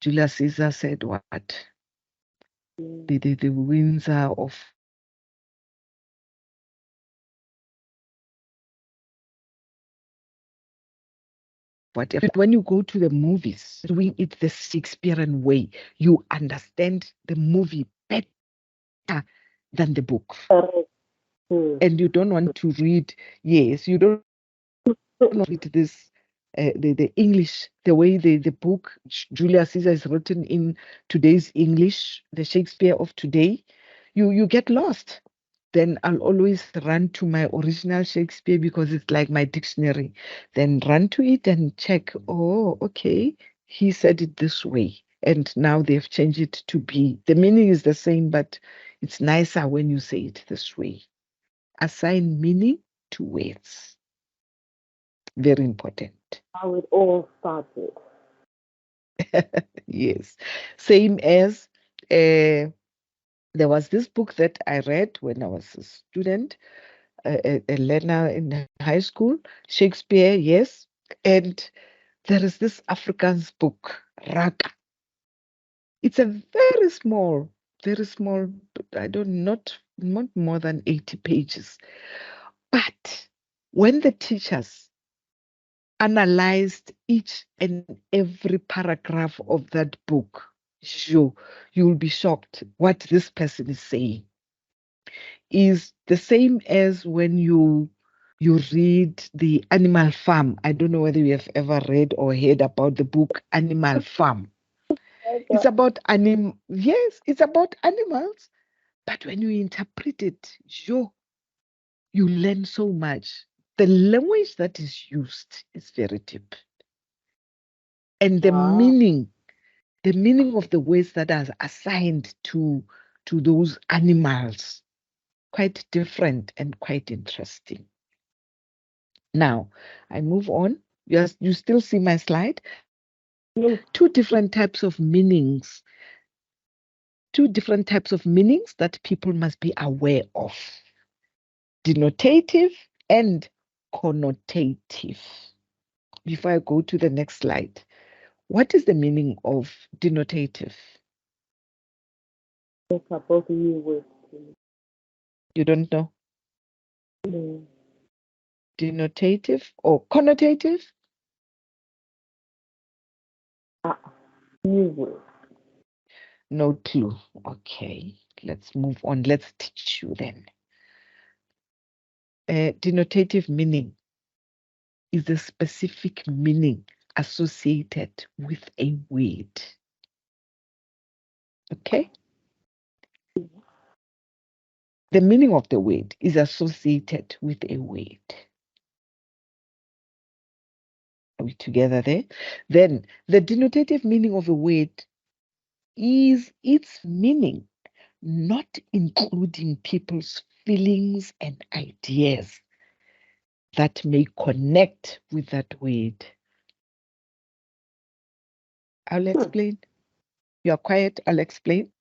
Julius Caesar said what? The Windsor of whatever. When you go to the movies, doing it the Shakespearean way, you understand the movie better than the book. Correct. Hmm. And you don't want to read, yes, you don't want to read this, the English, the way the book, Julius Caesar is written in today's English, the Shakespeare of today, you get lost. Then I'll always run to my original Shakespeare because it's like my dictionary. Then run to it and check, oh, okay, he said it this way. And now they've changed it to be, the meaning is the same, but it's nicer when you say it this way. assign meaning to words. Very important. How it all started. Yes. Same as there was this book that I read when I was a student, a learner in high school, Shakespeare, yes. And there is this Afrikaans book, Raka. It's a very small, I don't not more than 80 pages. But when the teachers analyzed each and every paragraph of that book, you will be shocked what this person is saying. Is the same as when you read the Animal Farm. I don't know whether you have ever read or heard about the book Animal Farm. It's Okay. about yes, it's about animals. But when you interpret it, you learn so much. The language that is used is very deep. And Wow. the meaning of the words that are assigned to those animals, quite different and quite interesting. Now, I move on. You still see my slide? Yes. Two different types of meanings. Two different types of meanings that people must be aware of. Denotative and connotative. Before I go to the next slide, what is the meaning of denotative? Yes, I both of you with You don't know? me. Denotative or connotative? Ah, you with. No clue. Okay, let's move on. Let's teach you then. Denotative meaning is the specific meaning associated with a word. Okay? The meaning of the word is associated with a word. Are we together there? Then the denotative meaning of a word is its meaning, not including people's feelings and ideas that may connect with that word. I'll Hmm. explain. You are quiet, I'll explain.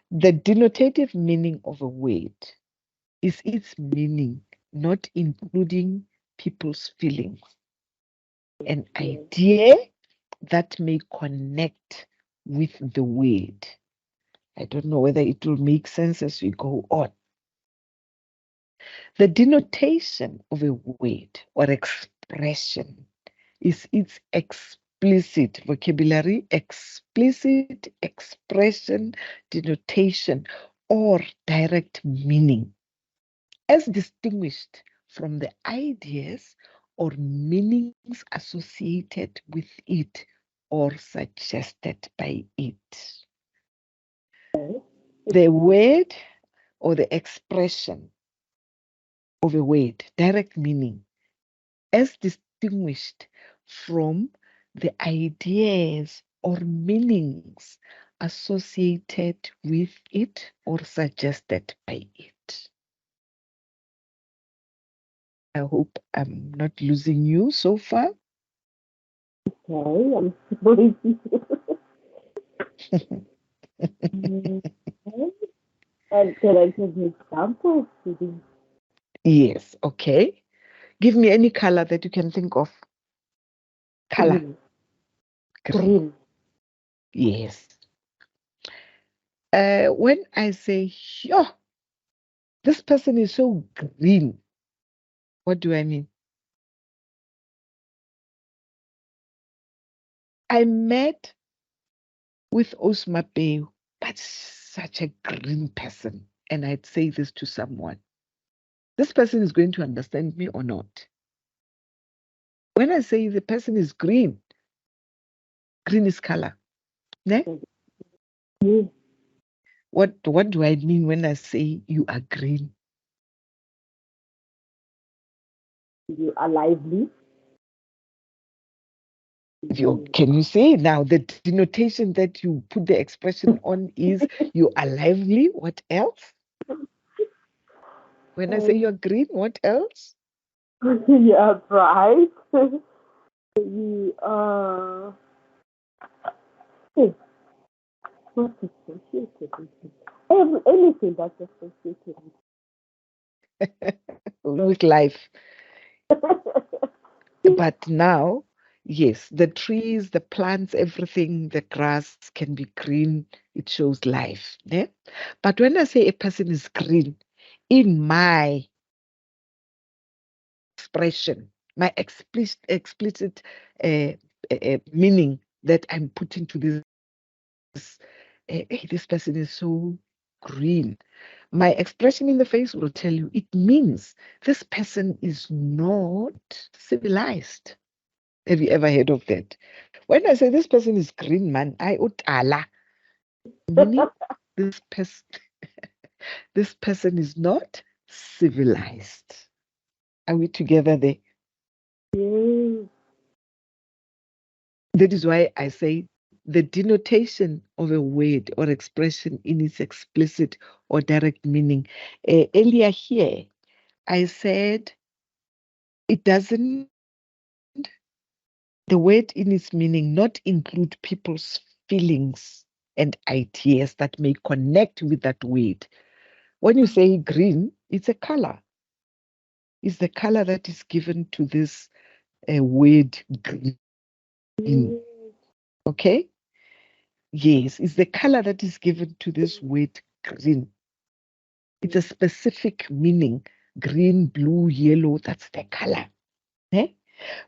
The denotative meaning of a word is its meaning, not including people's feelings, an Yes. idea that may connect with the word. I don't know whether it will make sense as we go on. The denotation of a word or expression is its explicit vocabulary, explicit expression, denotation, or direct meaning, as distinguished from the ideas or meanings associated with it or suggested by it. Okay. The word or the expression of a word, direct meaning, as distinguished from the ideas or meanings associated with it or suggested by it. I hope I'm not losing you so far. Okay. I'm sorry. Okay. And can I give you examples? Yes, okay. Give me any color that you can think of. Color, Green. green. Green. Yes. When I say, oh, this person is so green, what do I mean? I met with Osma Bay, but such a green person. And I'd say this to someone. This person is going to understand me or not. When I say the person is green, green is color. Ne? Yes. What do I mean when I say you are green? You are lively. You Can you say now the denotation that you put the expression on is you are lively? What else? When I say you're green, what else? Yeah, right. You hey, what's associated with it? Anything that's associated With life. with But now, yes, the trees, the plants, everything, the grass can be green. It shows life. Yeah? But when I say a person is green, in my expression, my explicit meaning that I'm putting to this, hey, this person is so green. My expression in the face will tell you it means this person is not civilized. Have you ever heard of that? When I say this person is green, man, I utala, meaning this person this person is not civilized. Are we together there? yes. That is why I say the denotation of a word or expression in its explicit or direct meaning. Earlier here, I said it doesn't, the word in its meaning not include people's feelings and ideas that may connect with that word. When you say green, it's a color. It's the color that is given to this word green. Okay? Yes, it's the color that is given to this word green. It's a specific meaning. Green, blue, yellow, that's the color. Eh?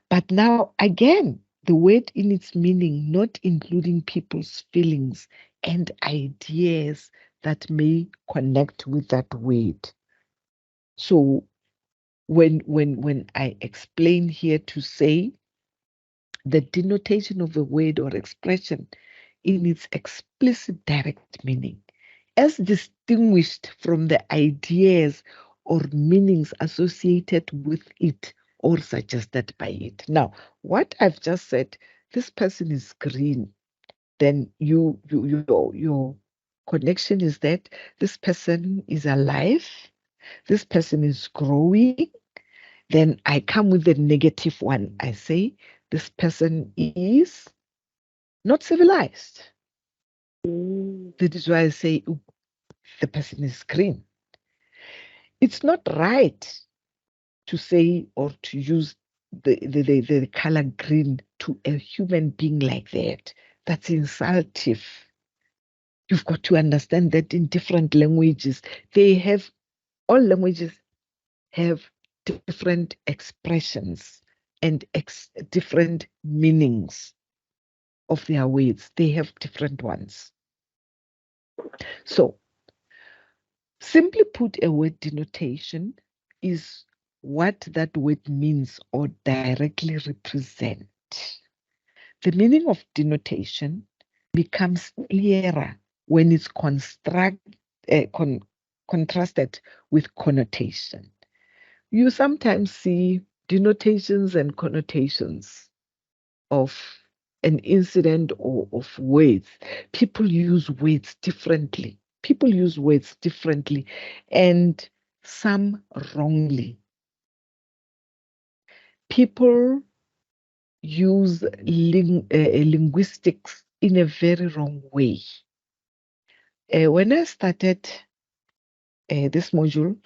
But now, again, the word in its meaning, not including people's feelings and ideas that may connect with that word. So when I explain here to say the denotation of a word or expression in its explicit direct meaning, as distinguished from the ideas or meanings associated with it or suggested by it. Now, what I've just said, this person is green, then your connection is that this person is alive, this person is growing. Then I come with the negative one. I say this person is not civilized. That is why I say the person is green. It's not right to say or to use the color green to a human being like that. That's insultive. You've got to understand that in different languages, they have, all languages have different expressions and different meanings of their words. They have different ones. So, simply put, a word denotation is what that word means or directly represent. The meaning of denotation becomes clearer when it's contrasted with connotation. You sometimes see denotations and connotations of an incident or of words. People use words differently. People use words differently and some wrongly. People use linguistics in a very wrong way. When I started this module,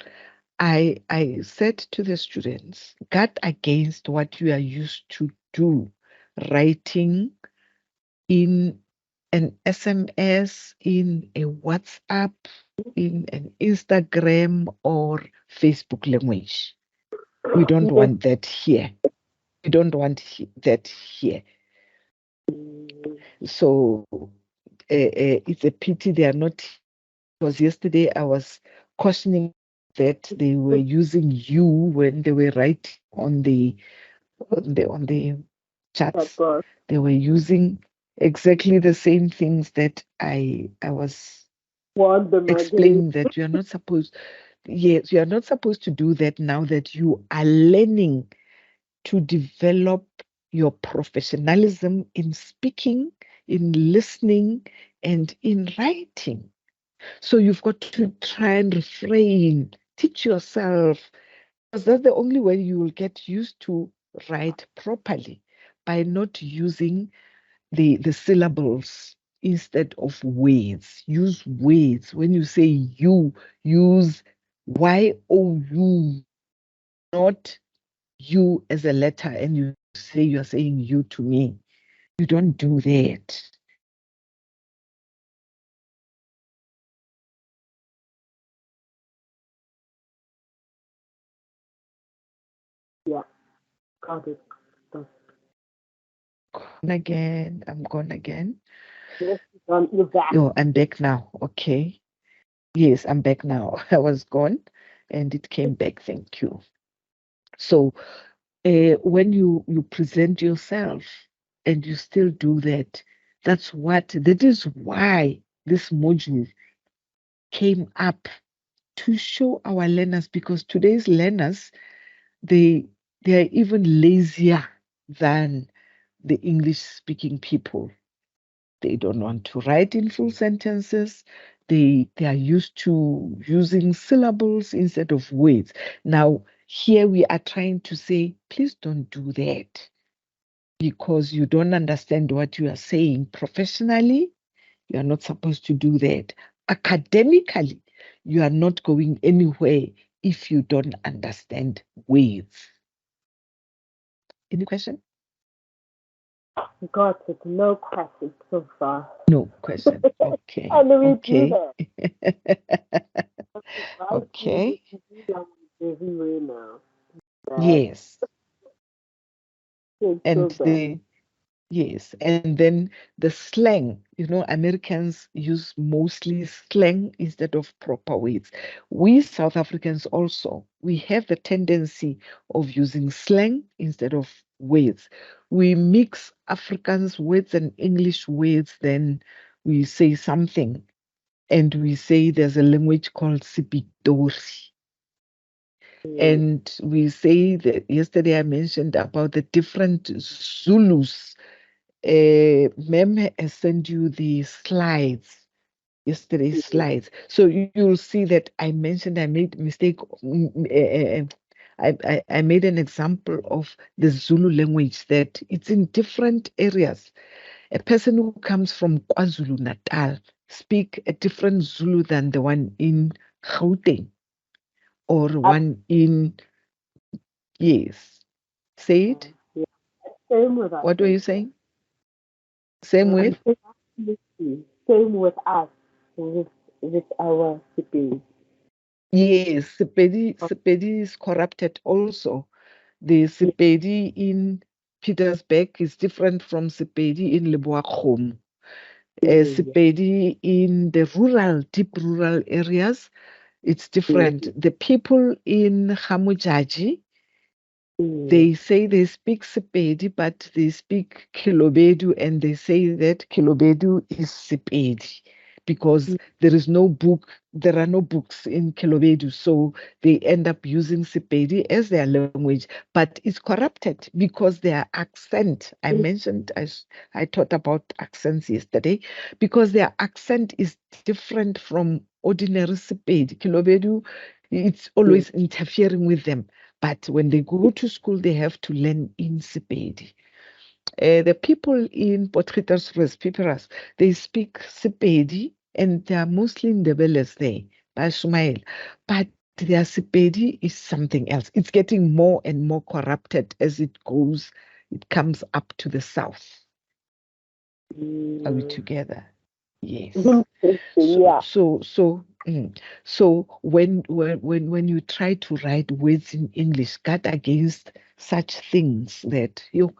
I said to the students, guard against what you are used to do, writing in an SMS, in a WhatsApp, in an Instagram or Facebook language. We don't Yes. want that here. We don't want that here. So it's a pity they are not. Because yesterday I was cautioning that they were using you when they were writing on the chats. They were using exactly the same things that I was Want them again. explaining that you are not supposed. Yes, you are not supposed to do that now that you are learning to develop your professionalism in speaking, in listening, and in writing. So you've got to try and refrain Teach yourself, because that's the only way you will get used to write properly, by not using the syllables instead of words. Use words. When you say you, use YOU, not you as a letter, and you say you're saying you to me. You don't do that. Yeah, got it. That's, Gone again. I'm gone again. yes, you're back. Oh, I'm back now. Okay. Yes, I'm back now. I was gone and it came back. Thank you. So when you present yourself and you still do that, that is why this module came up, to show our learners, because today's learners, they they are even lazier than the English speaking people. They don't want to write in full sentences. They are used to using syllables instead of words. Now, here we are trying to say, please don't do that, because you don't understand what you are saying. Professionally, you are not supposed to do that. Academically, you are not going anywhere if you don't understand words. Any question? Got it. No questions so far. No question. Okay. And we do Okay. that. Right? Okay. We do language everywhere now. Bad. Yes. It's so And bad. yes, and then the slang, Americans use mostly slang instead of proper words. We South Africans also, we have the tendency of using slang instead of words. We mix Afrikaans words and English words, then we say something, and we say there's a language called Sipitori. Mm, And we say that yesterday I mentioned about the different Zulus. Mem has sent you the slides, yesterday's mm, slides. So you'll see that I made mistake. I made an example of the Zulu language, that it's in different areas. A person who comes from KwaZulu Natal speak a different Zulu than the one in Gauteng, or one in, yes. Say it. yeah. Same with us What were as you well. saying? Same I'm with? saying absolutely. Same with us, with our siblings. Yes, Sepedi is corrupted also. The Yeah, Sepedi in Petersburg is different from Sepedi in Leboakgom. yeah, Sepedi in the deep rural areas, it's yeah, different. The people in Hamujaji, yeah, they say they speak Sepedi, but they speak Kilobedu, and they say that Kilobedu is Sepedi, because yeah, there are no books in Kilobedu, so they end up using Sepedi as their language, but it's corrupted because their accent, I taught about accents yesterday, because their accent is different from ordinary Sepedi. Kilobedu, it's yeah, always interfering with them. But when they go to school, they have to learn in Sepedi. The people in Potgietersrus, they speak Sepedi, and they are mostly in the Ndebelers there, by Sumail. But their Sepedi is something else. It's getting more and more corrupted as it comes up to the south. Are we yeah. together? Yes. Interesting, So yeah. so so mm, so when you try to write words in English, guard against such things, that you,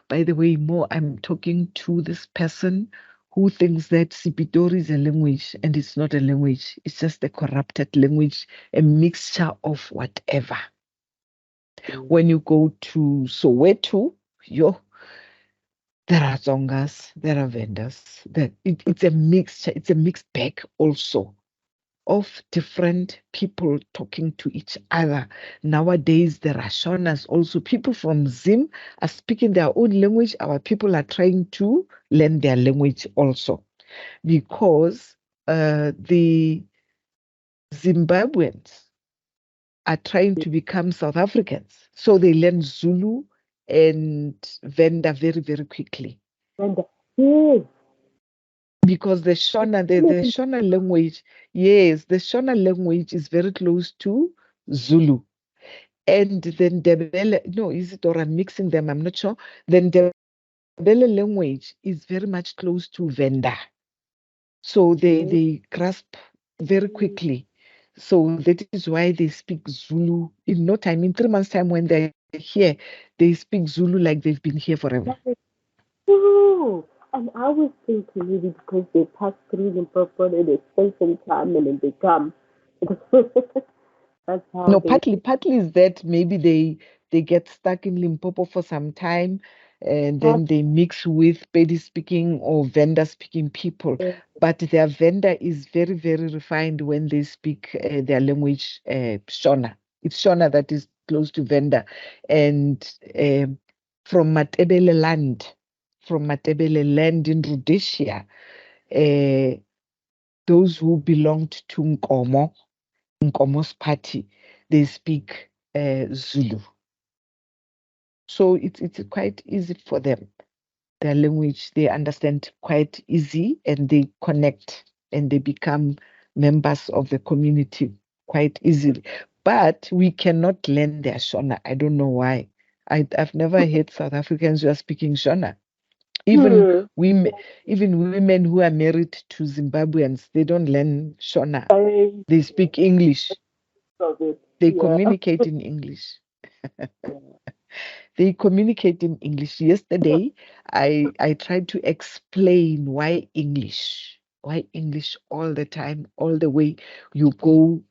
by the way, more I'm talking to this person who thinks that Sipitori is a language, and it's not a language. It's just a corrupted language, a mixture of whatever. Mm, When you go to Soweto, yo, there are zongas, there are vendors. It's a mixture, it's a mixed bag also of different people talking to each other. Nowadays, there are Shonas also. People from Zim are speaking their own language. Our people are trying to learn their language also, because the Zimbabweans, are trying to become South Africans. So they learn Zulu and Venda very, very quickly. Venda. Yes. Because the Shona language, yes, the Shona language is very close to Zulu. And then Ndebele, no, is it, or I'm mixing them, I'm not sure. Then Ndebele language is very much close to Venda. So they grasp very quickly. So that is why they speak Zulu in no time. In 3 months' time, when they're here, they speak Zulu like they've been here forever. Oh, and I was thinking maybe because they pass through Limpopo and they spend some time and then they come. That's how No, they. partly is that maybe they get stuck in Limpopo for some time, and then they mix with Pedi speaking or Venda speaking people. But their Venda is very, very refined when they speak their language, Shona. It's Shona that is close to Venda. And from Matebele land in Rhodesia, those who belonged to Nkomo's party, they speak Zulu. So it's quite easy for them. Their language, they understand quite easy, and they connect and they become members of the community quite easily. But we cannot learn their Shona. I don't know why. I've never heard South Africans who are speaking Shona. Even women who are married to Zimbabweans, they don't learn Shona. They speak English. They communicate in English. They communicate in English. Yesterday, I tried to explain why English all the time, all the way. You go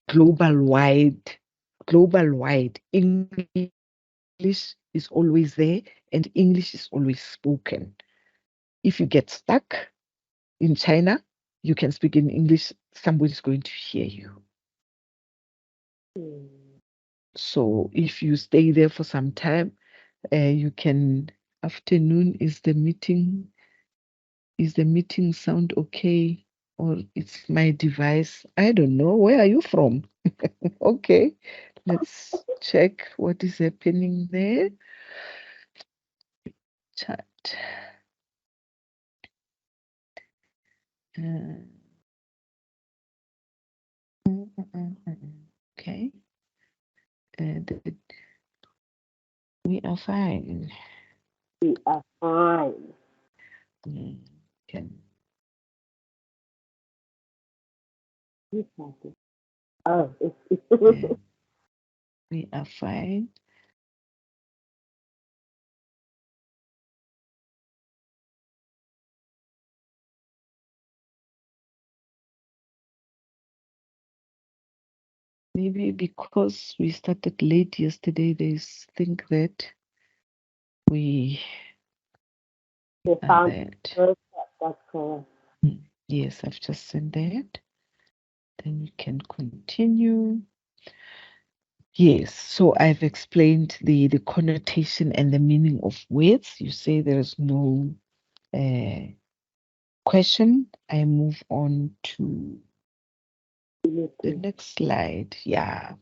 global wide. English is always there, and English is always spoken. If you get stuck in China, you can speak in English. Somebody's going to hear you. So if you stay there for some time, you can. Afternoon, is the meeting sound okay, or it's my device? I don't know. Where are you from? Okay, let's check what is happening there. Chat. Okay. We are fine. We are fine. Can Oh, we are fine. Maybe because we started late yesterday, they think that we found that. that's correct. Yes, I've just sent that. Then we can continue. Yes, so I've explained the connotation and the meaning of words. You say there is no question. I move on to the next slide. Yeah,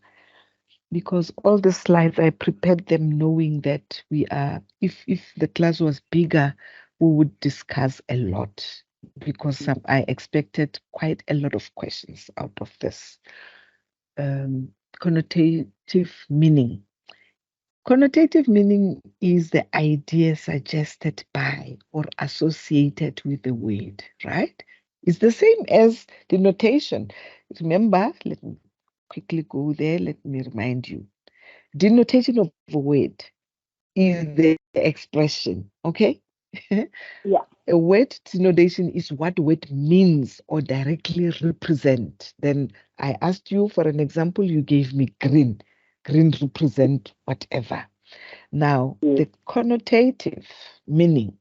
because all the slides, I prepared them knowing that we are, if the class was bigger, we would discuss a lot, because I expected quite a lot of questions out of this. Connotative meaning. Connotative meaning is the idea suggested by or associated with the word, right? It's the same as the notation. Remember, let me quickly go there. Let me remind you. Denotation of a word is the expression, okay? Yeah. A word denotation is what word means or directly represent. Then I asked you for an example, you gave me green. Green represent whatever. Now, the connotative meaning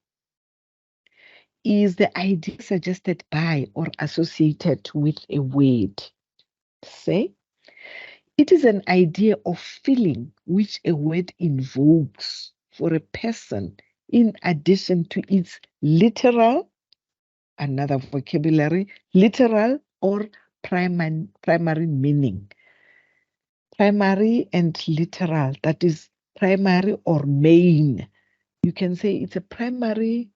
is the idea suggested by or associated with a word. Say, it is an idea of feeling which a word invokes for a person in addition to its literal, another vocabulary, literal or primary meaning. primary and literal. That is primary or main. You can say it's a primary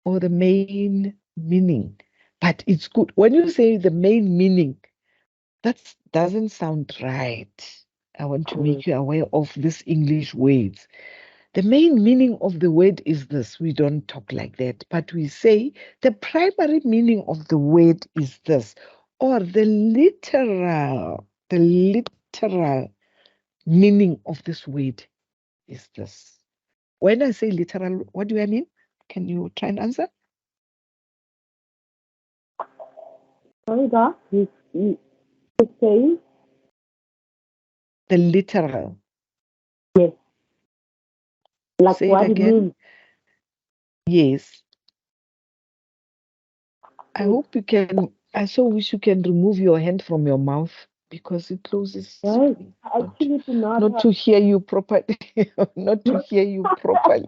or the main meaning, but it's good. When you say the main meaning, that doesn't sound right. I want to make you aware of these English words. The main meaning of the word is this. We don't talk like that, but we say the primary meaning of the word is this, or the literal meaning of this word is this. When I say literal, what do I mean? Can you try and answer? Sorry, Doc, you say? The literal. Yes. Like Say it what it again. means. Yes. I hope you can. I so wish you can remove your hand from your mouth because it closes Yes. me. I actually do not Not have. to hear you properly. Not to hear you properly.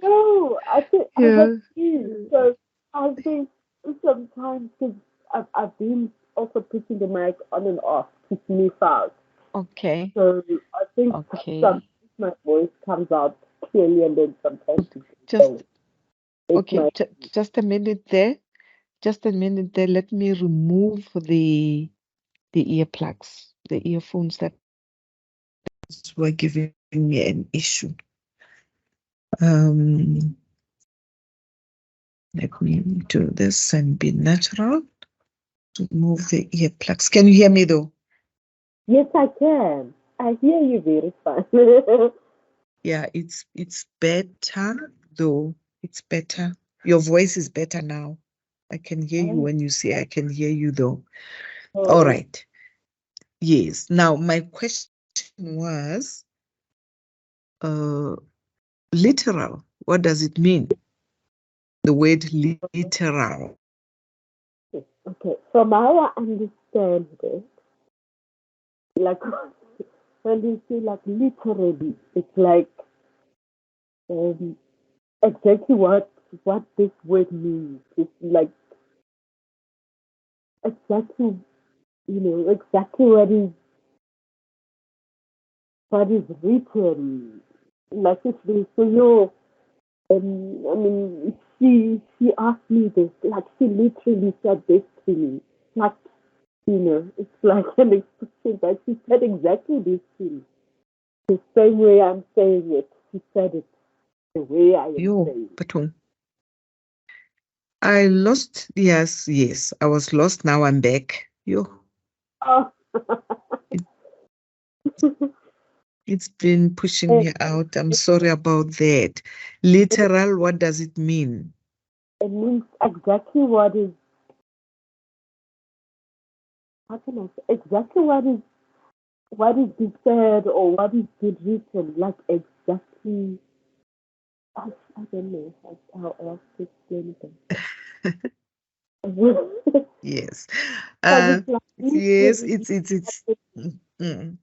No, I think I have Yeah. been. So I think sometimes because I've been also putting the mic on and off to sniff out. Okay. So I think sometimes Okay. my voice comes out clearly and then sometimes it Just don't. It's okay. my Just a minute there. Just a minute there. Let me remove the earplugs, the earphones that were giving me an issue. Let me do this and be natural. Remove the earplugs. Can you hear me though? Yes, I can. I hear you very fine. Yeah, it's better though. It's better. Your voice is better now. I can hear you when you say I can hear you though. All right. Yes. Now my question was literal. What does it mean? The word literal. Okay, from how I understand it, like when you say like literally, it's like um, exactly what this word means. It's like exactly exactly what is written. Like if they say, yo, I mean, she asked me this, like she literally said this to me, like it's like an expression that she said exactly this to me. The same way I'm saying it, she said it the way I am Yo, saying it. Patung. I lost. Yes. I was lost. Now I'm back. Yo. Oh. It's been pushing me out. I'm sorry about that. Literal, what does it mean? It means exactly how can I say, exactly what is said or what is written, like exactly, I don't know how else to explain it. Yes. Because it's like Yes, literally, it's mm.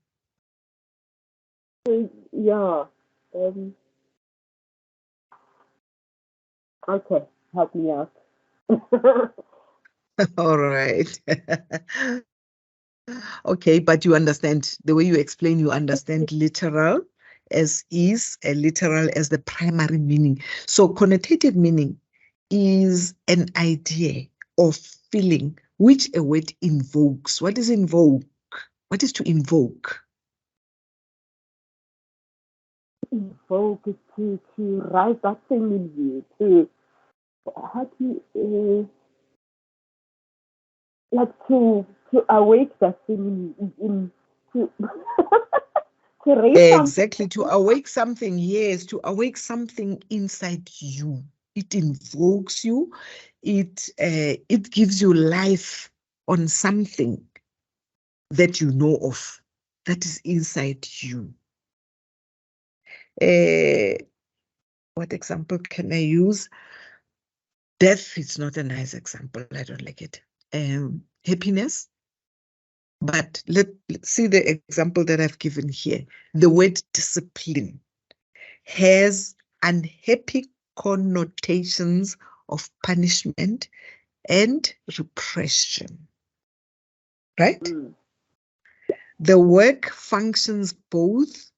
yeah. Um, okay, help me out. All right. Okay, but you understand the way you explain, you understand literal as is a literal as the primary meaning. So connotative meaning is an idea or feeling which a word invokes. What is invoke? What is to invoke? Invoke to rise that thing in you, to how do you, like to awake that thing in to to raise something. Exactly, to awake something, yes, to awake something inside you. It invokes you. It gives you life on something that you know of, that is inside you. What example can I use? Death is not a nice example. I don't like it. Happiness. But let's see the example that I've given here. The word discipline has unhappy connotations of punishment and repression, right? Mm. The work functions both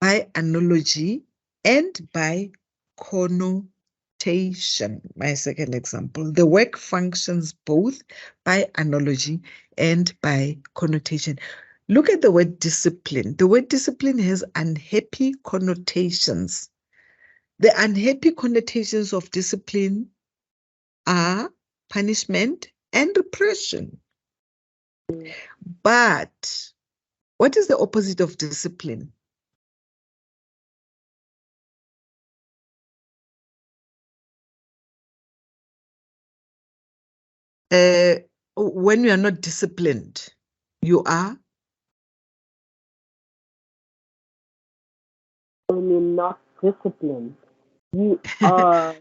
by analogy and by connotation. My second example, the work functions both by analogy and by connotation. Look at the word discipline. The word discipline has unhappy connotations. The unhappy connotations of discipline are punishment and repression. But what is the opposite of discipline? When you are not disciplined, you are? When you're not disciplined, you are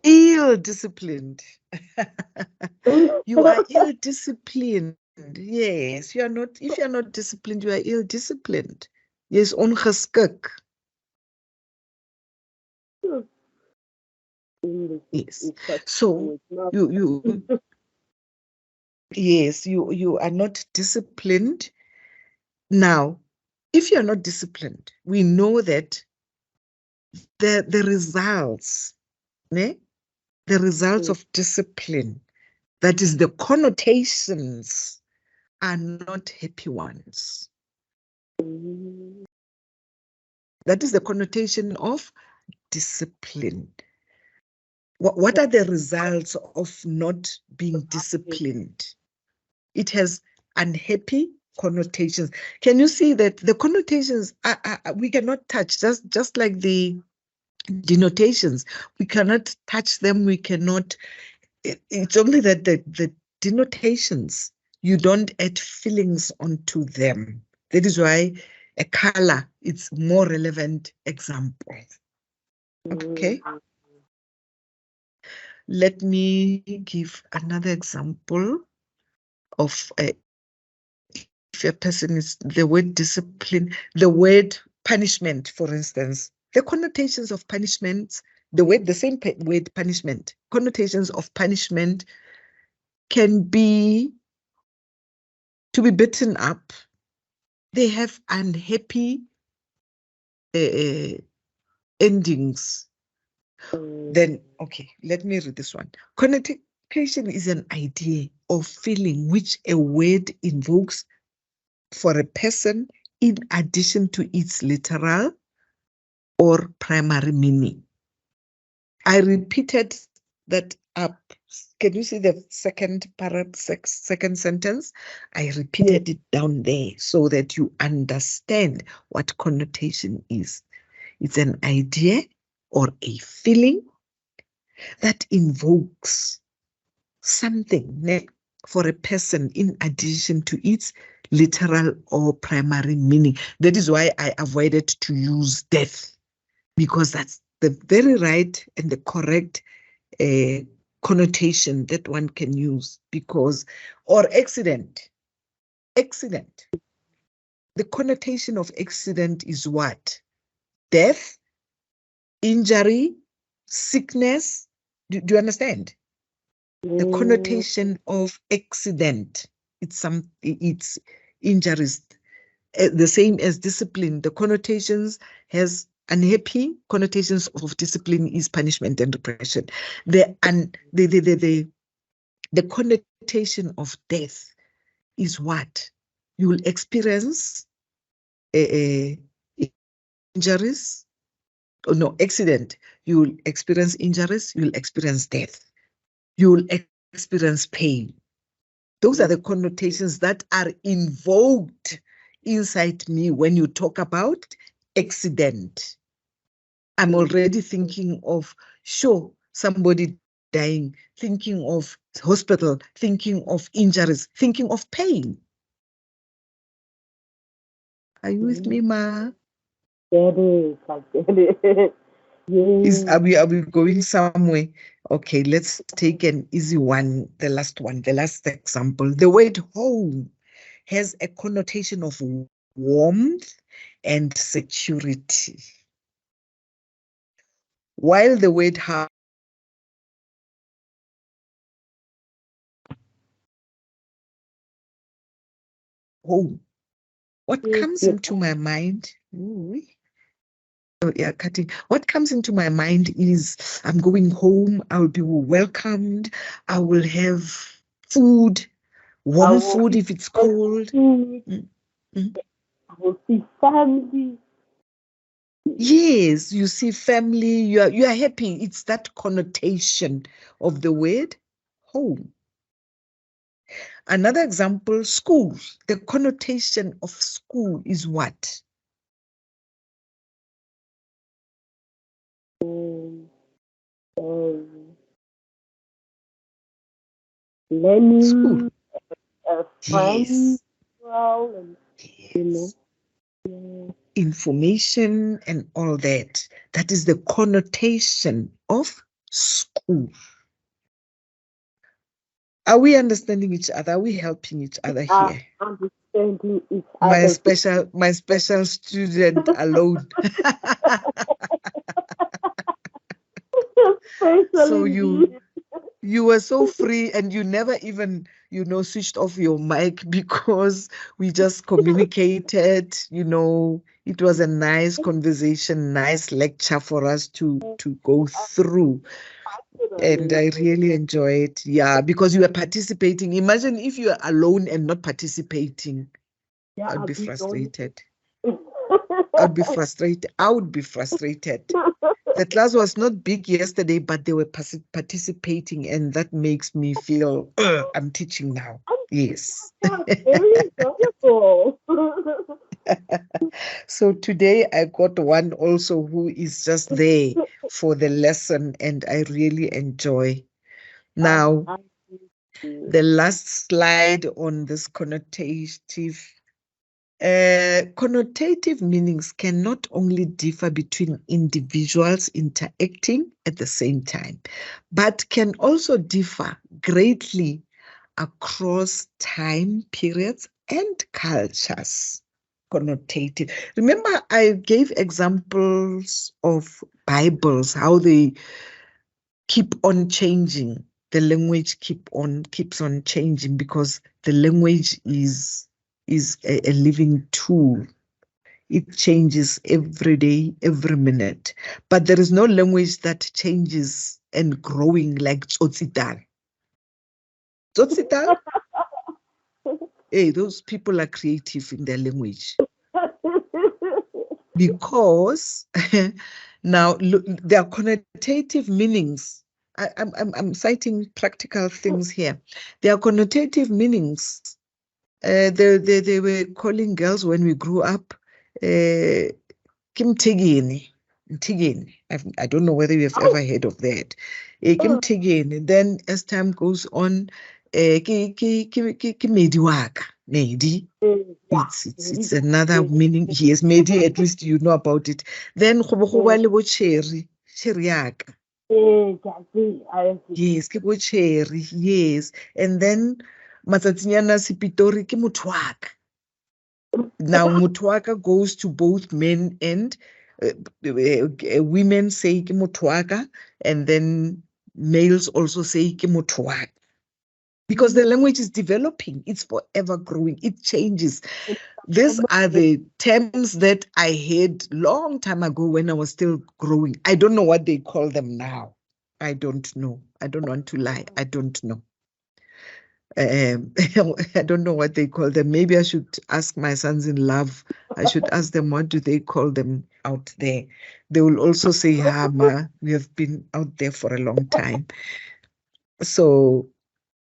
Ill-disciplined. You are ill-disciplined. Yes, you are not. If you are not disciplined, you are ill-disciplined. Yes, ongeskik. Yes. So you yes, you are not disciplined. Now, if you are not disciplined, we know that the results, né? The results of discipline, that is the connotations, are not happy ones. That is the connotation of discipline. What are the results of not being disciplined? It has unhappy connotations. Can you see that the connotations we cannot touch, just like the denotations, we cannot touch them, we cannot, it's only that the denotations, you don't add feelings onto them. That is why a color, it's more relevant example. Okay. Let me give another example of if a person is, the word discipline, the word punishment, for instance, the connotations of punishments, the same word punishment, connotations of punishment can be to be beaten up. They have unhappy endings. Then, okay, let me read this one. Connotation is an idea or feeling which a word invokes for a person in addition to its literal or primary meaning. I repeated that up. Can you see the second second sentence? I repeated it down there so that you understand what connotation is. It's an idea or a feeling that invokes something for a person in addition to its literal or primary meaning. That is why I avoided to use death, because that's the very right and the correct connotation that one can use, because, or accident. The connotation of accident is what? Death, injury, sickness. Do you understand? The connotation of accident, it's injuries. The same as discipline, the connotations has unhappy connotations of discipline is punishment and repression. The connotation of death is what? You will experience injuries, or no, accident. You will experience injuries, you will experience death. You will experience pain. Those are the connotations that are invoked inside me when you talk about accident. I'm already thinking of, sure, somebody dying, thinking of hospital, thinking of injuries, thinking of pain. Are you with me, Ma? It is. Yes. Are we going somewhere? Okay, let's take an easy one, the last one, the last example. The word home has a connotation of warmth and security. while the word home, what comes into my mind? Ooh, oh, yeah, cutting. What comes into my mind is I'm going home. I'll be welcomed. I will have food, warm food if it's cold. Mm. I will see family. Yes, you see family. You are happy. It's that connotation of the word home. Another example, school. The connotation of school is what? Learning, School. friends, Yes. well, and Yes. Information and all that. That is the connotation of school. Are we understanding each other? Are we helping each other here? Understanding each My other. special student alone. So you were so free and you never even, switched off your mic because we just communicated, it was a nice conversation, nice lecture for us to go through. And I really enjoy it. Yeah, because you were participating. Imagine if you are alone and not participating. I'd be frustrated. I'd be frustrated. I would be frustrated. The class was not big yesterday, but they were participating, and that makes me feel I'm teaching now. Yes. Very wonderful. So today I got one also who is just there for the lesson, and I really enjoy. Now, the last slide on this connotative meanings can not only differ between individuals interacting at the same time, but can also differ greatly across time periods and cultures. Connotative. Remember, I gave examples of Bibles, how they keep on changing. The language keeps on changing because the language is a living tool. It changes every day, every minute. But there is no language that changes and growing like Tsotsital. Tsotsital, hey, those people are creative in their language. Because now look, there are connotative meanings. I'm citing practical things here. There are connotative meanings. They were calling girls when we grew up, Kimtigini. Mtigeni. I don't know whether you have ever heard of that. Kimtigeni. Then as time goes on, Medi waka. Medi. It's another meaning. Yes, maybe at least you know about it. Then cherry yaka. Yes, ke bo cherry. Yes, and then matsatsinyana sepitori ke motho. Now motho goes to both men and women say ke motho, and then males also say ke motho. Because the language is developing, it's forever growing, it changes. These are the terms that I heard long time ago when I was still growing. I don't know what they call them now. I don't know. I don't want to lie. I don't know. I don't know what they call them. Maybe I should ask my sons in love. I should ask them, what do they call them out there? They will also say, Ma, we have been out there for a long time. So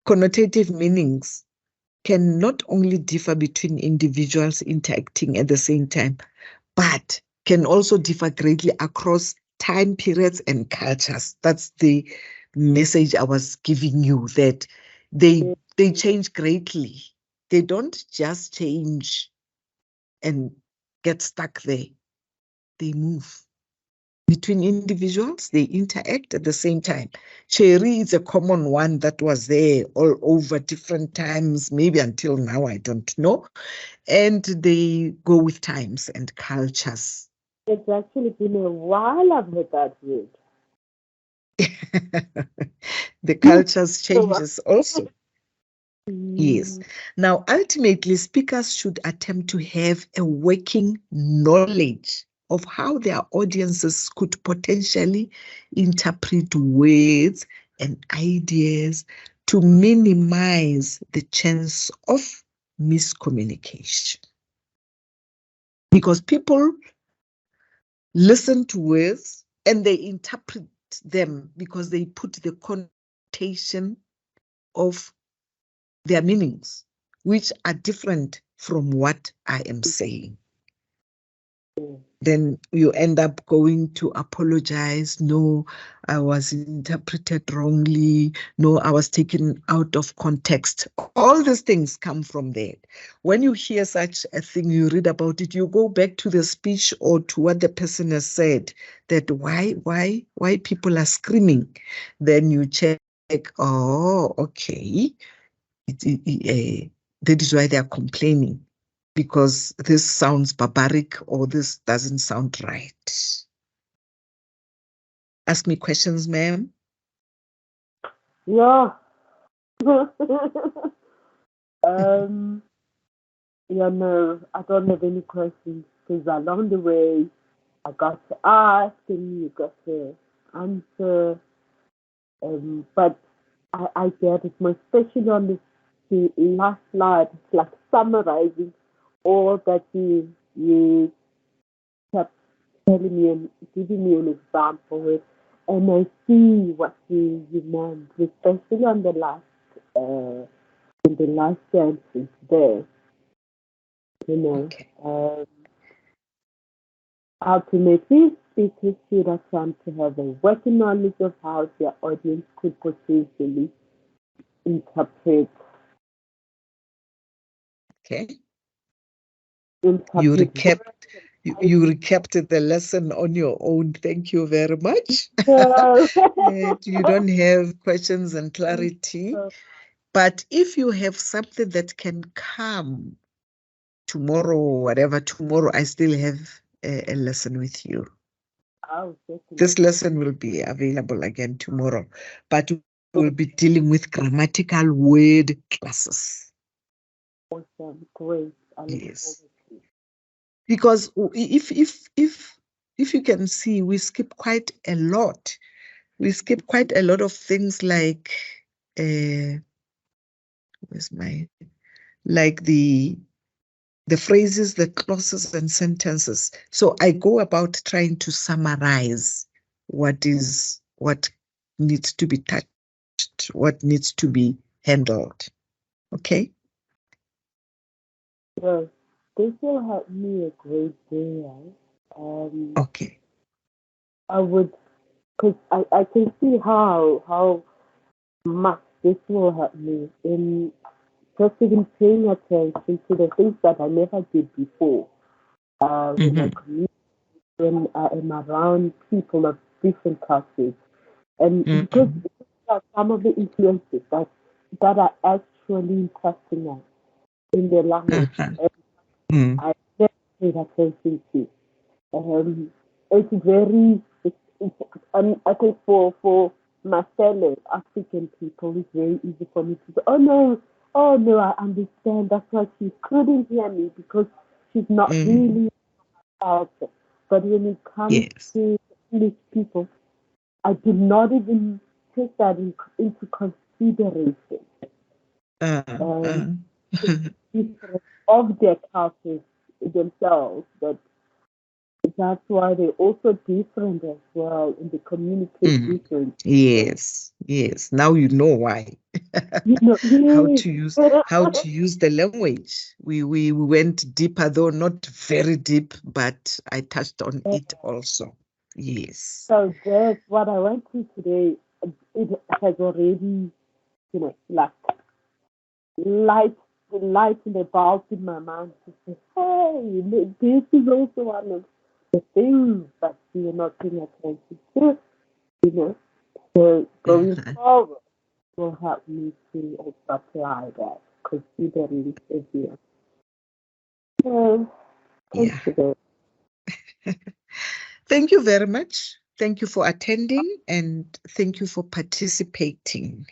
connotative meanings can not only differ between individuals interacting at the same time, but can also differ greatly across time periods and cultures. That's the message I was giving you, that they change greatly. They don't just change and get stuck there. They move. Between individuals, they interact at the same time. Cherry is a common one that was there all over different times, maybe until now, I don't know. And they go with times and cultures. It's actually been a while I've heard that word. The cultures changes also. Yes. Mm, Now, ultimately, speakers should attempt to have a working knowledge of how their audiences could potentially interpret words and ideas to minimize the chance of miscommunication. Because people listen to words and they interpret them because they put the connotation of their meanings, which are different from what I am saying. mm, Then you end up going to apologize. No, I was interpreted wrongly. No, I was taken out of context. All these things come from that. When you hear such a thing, you read about it, you go back to the speech or to what the person has said, that why people are screaming. Then you check, oh, okay. That is why they are complaining, because this sounds barbaric or this doesn't sound right. Ask me questions, ma'am. yeah. um, yeah, no, I don't have any questions because along the way I got to ask and you got to answer. But I get it, more especially on the last slide. It's like summarizing all that you kept telling me and giving me an example with, and I see what you meant, especially on the last in the last sentence there. You know, Okay. ultimately, speakers should attempt to have a working knowledge of how their audience could potentially interpret Okay. You interpret recapped you recapped the lesson on your own. Thank you very much. words. You don't have questions and clarity. But if you have something that can come tomorrow or whatever, tomorrow I still have a lesson with you. Oh, definitely. This lesson will be available again tomorrow, but we'll be dealing with grammatical word classes. Awesome. Great. I look forward Yes. to it. Because if you can see, we skip quite a lot. We skip quite a lot of things like where's my like the phrases, the clauses and sentences. So I go about trying to summarize what needs to be touched, what needs to be handled. Okay? Yes. This will help me a great deal. Okay. I would, because I can see how much this will help me in just even paying attention to the things that I never did before. When I Mm-hmm. commute, when I am around people of different cultures, and because Mm-hmm. some of the influences that are actually impacting us in the language, Uh-huh. and Mm. I never paid attention to. It's very, I think for my fellow African people, it's very easy for me to say, oh no, I understand. That's why she couldn't hear me because she's not Mm. really out there. But when it comes Yes. to English people, I did not even take that into consideration. Uh, Um, uh. different of their cultures themselves, but that's why they're also different as well and they communicate Mm. different. So, Yes, yes. Now you know why. how yes. to use how to use the language. We went deeper, though not very deep, but I touched on it also. Yes. So that's what I went to today. It has already, like light light in the bulb in my mind to say, hey, this is also one of the things that you're not paying attention to, you know. So going Uh-huh. forward will help me to also apply that, considering severe. So, thanks Yeah. for that. Thank you very much. Thank you for attending and thank you for participating.